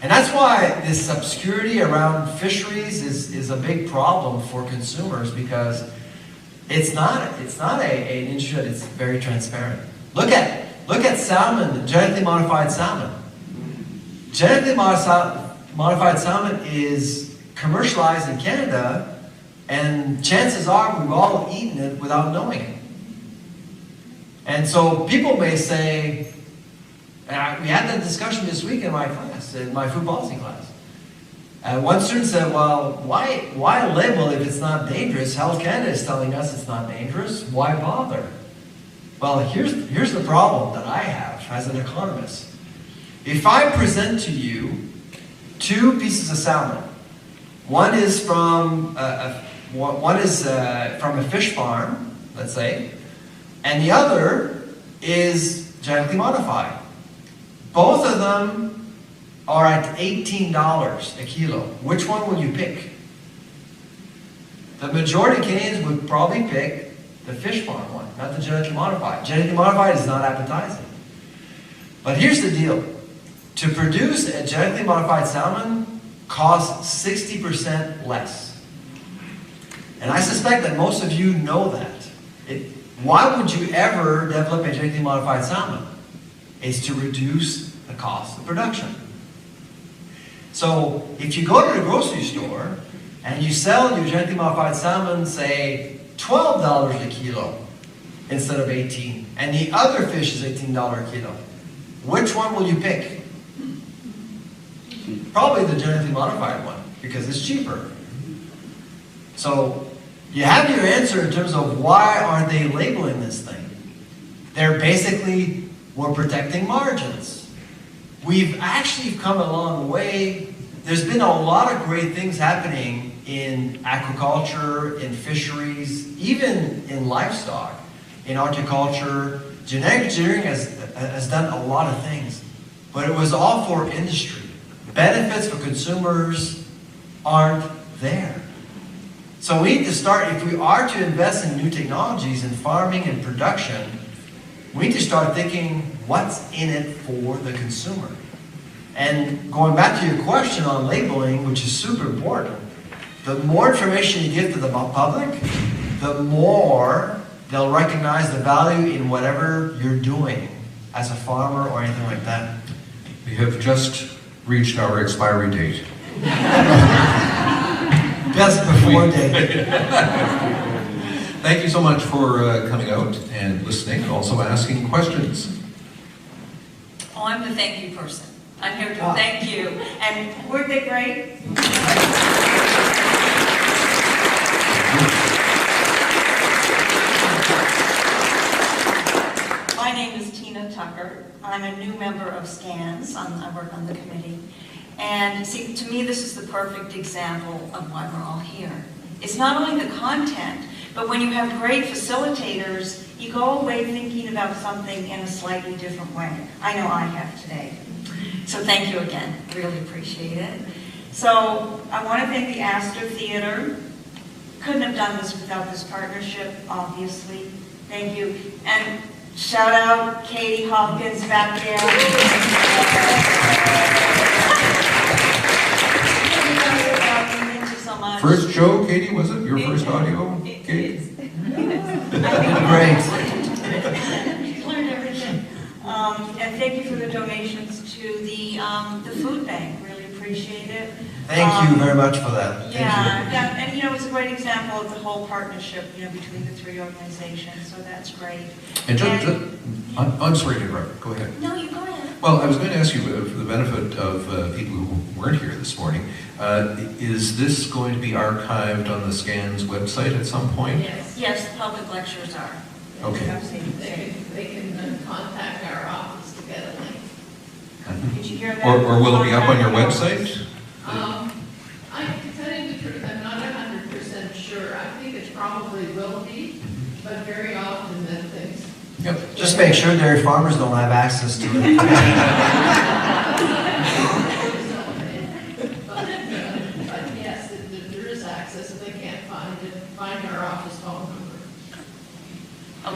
And that's why this obscurity around fisheries is a big problem for consumers, because it's not an industry that's very transparent. Look at salmon, genetically modified salmon. Genetically modified salmon is commercialized in Canada, and chances are we've all eaten it without knowing it. And so people may say, we had that discussion this week in my class, in my food policy class. One student said, well, why label if it's not dangerous? Health Canada is telling us it's not dangerous. Why bother? Well, here's the problem that I have as an economist. If I present to you 2 pieces of salmon, one is from a fish farm, let's say, and the other is genetically modified. Both of them are at $18 a kilo. Which one will you pick? The majority of Canadians would probably pick the fish farm one, not the genetically modified. Genetically modified is not appetizing. But here's the deal. To produce a genetically modified salmon costs 60% less. And I suspect that most of you know that. Why would you ever develop a genetically modified salmon? It's to reduce the cost of production. So if you go to the grocery store and you sell your genetically modified salmon, say, $12 a kilo instead of $18, and the other fish is $18 a kilo, which one will you pick? Probably the genetically modified one, because it's cheaper. So you have your answer in terms of why aren't they labeling this thing. They're basically, we're protecting margins. We've actually come a long way. There's been a lot of great things happening in agriculture, in fisheries, even in livestock, in horticulture. Genetic engineering has done a lot of things, but it was all for industry. Benefits for consumers aren't there. So we need to start, if we are to invest in new technologies in farming and production, we need to start thinking what's in it for the consumer. And going back to your question on labeling, which is super important, the more information you give to the public, the more they'll recognize the value in whatever you're doing as a farmer or anything like that. We have just reached our expiry date. Best before date. Thank you so much for coming out and listening, and also asking questions. Oh, I'm the thank you person. I'm here to thank you. And weren't they great? My name is Tina Tucker. I'm a new member of SCANS. I work on the committee. And see, to me, this is the perfect example of why we're all here. It's not only the content, but when you have great facilitators, you go away thinking about something in a slightly different way. I know I have today. So thank you again. Really appreciate it. So I want to thank the Astor Theater. Couldn't have done this without this partnership, obviously. Thank you. And shout out Katie Hawkins back there. Thank you so much. First show, Katie, was it? Your first audio, Katie? Great. Learned everything. And thank you for the donations to the food bank. Really appreciate it. Thank you very much for that. Thank you. Yeah, and you know, it's a great example of the whole partnership, you know, between the three organizations, so that's great. And I'm sorry to interrupt. Go ahead. No, you go ahead. Well, I was going to ask you, for the benefit of people who weren't here this morning, is this going to be archived on the SCAN's website at some point? Yes. Yes, the public lectures are. Okay. They can contact our office to get a link. Did you hear that? Or will it be up on your website? I can tell you the truth, I'm not 100% sure. I think it probably will be, but very often then things. Yep. Just make sure dairy farmers don't have access to it. But yes, there is access if they can't find our office phone number.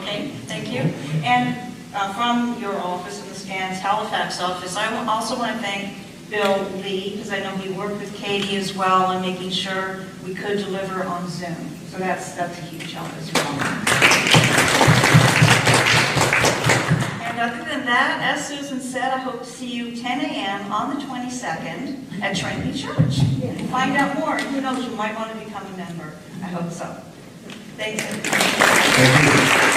Okay, thank you. And from your office in the SCAN's Halifax office, I also want to thank Bill Lee, because I know he worked with Katie as well on making sure we could deliver on Zoom. So that's a huge help as well. And other than that, as Susan said, I hope to see you 10 a.m. on the 22nd at Trinity Church. And find out more. Who knows, you might want to become a member. I hope so. Thanks. Thank you.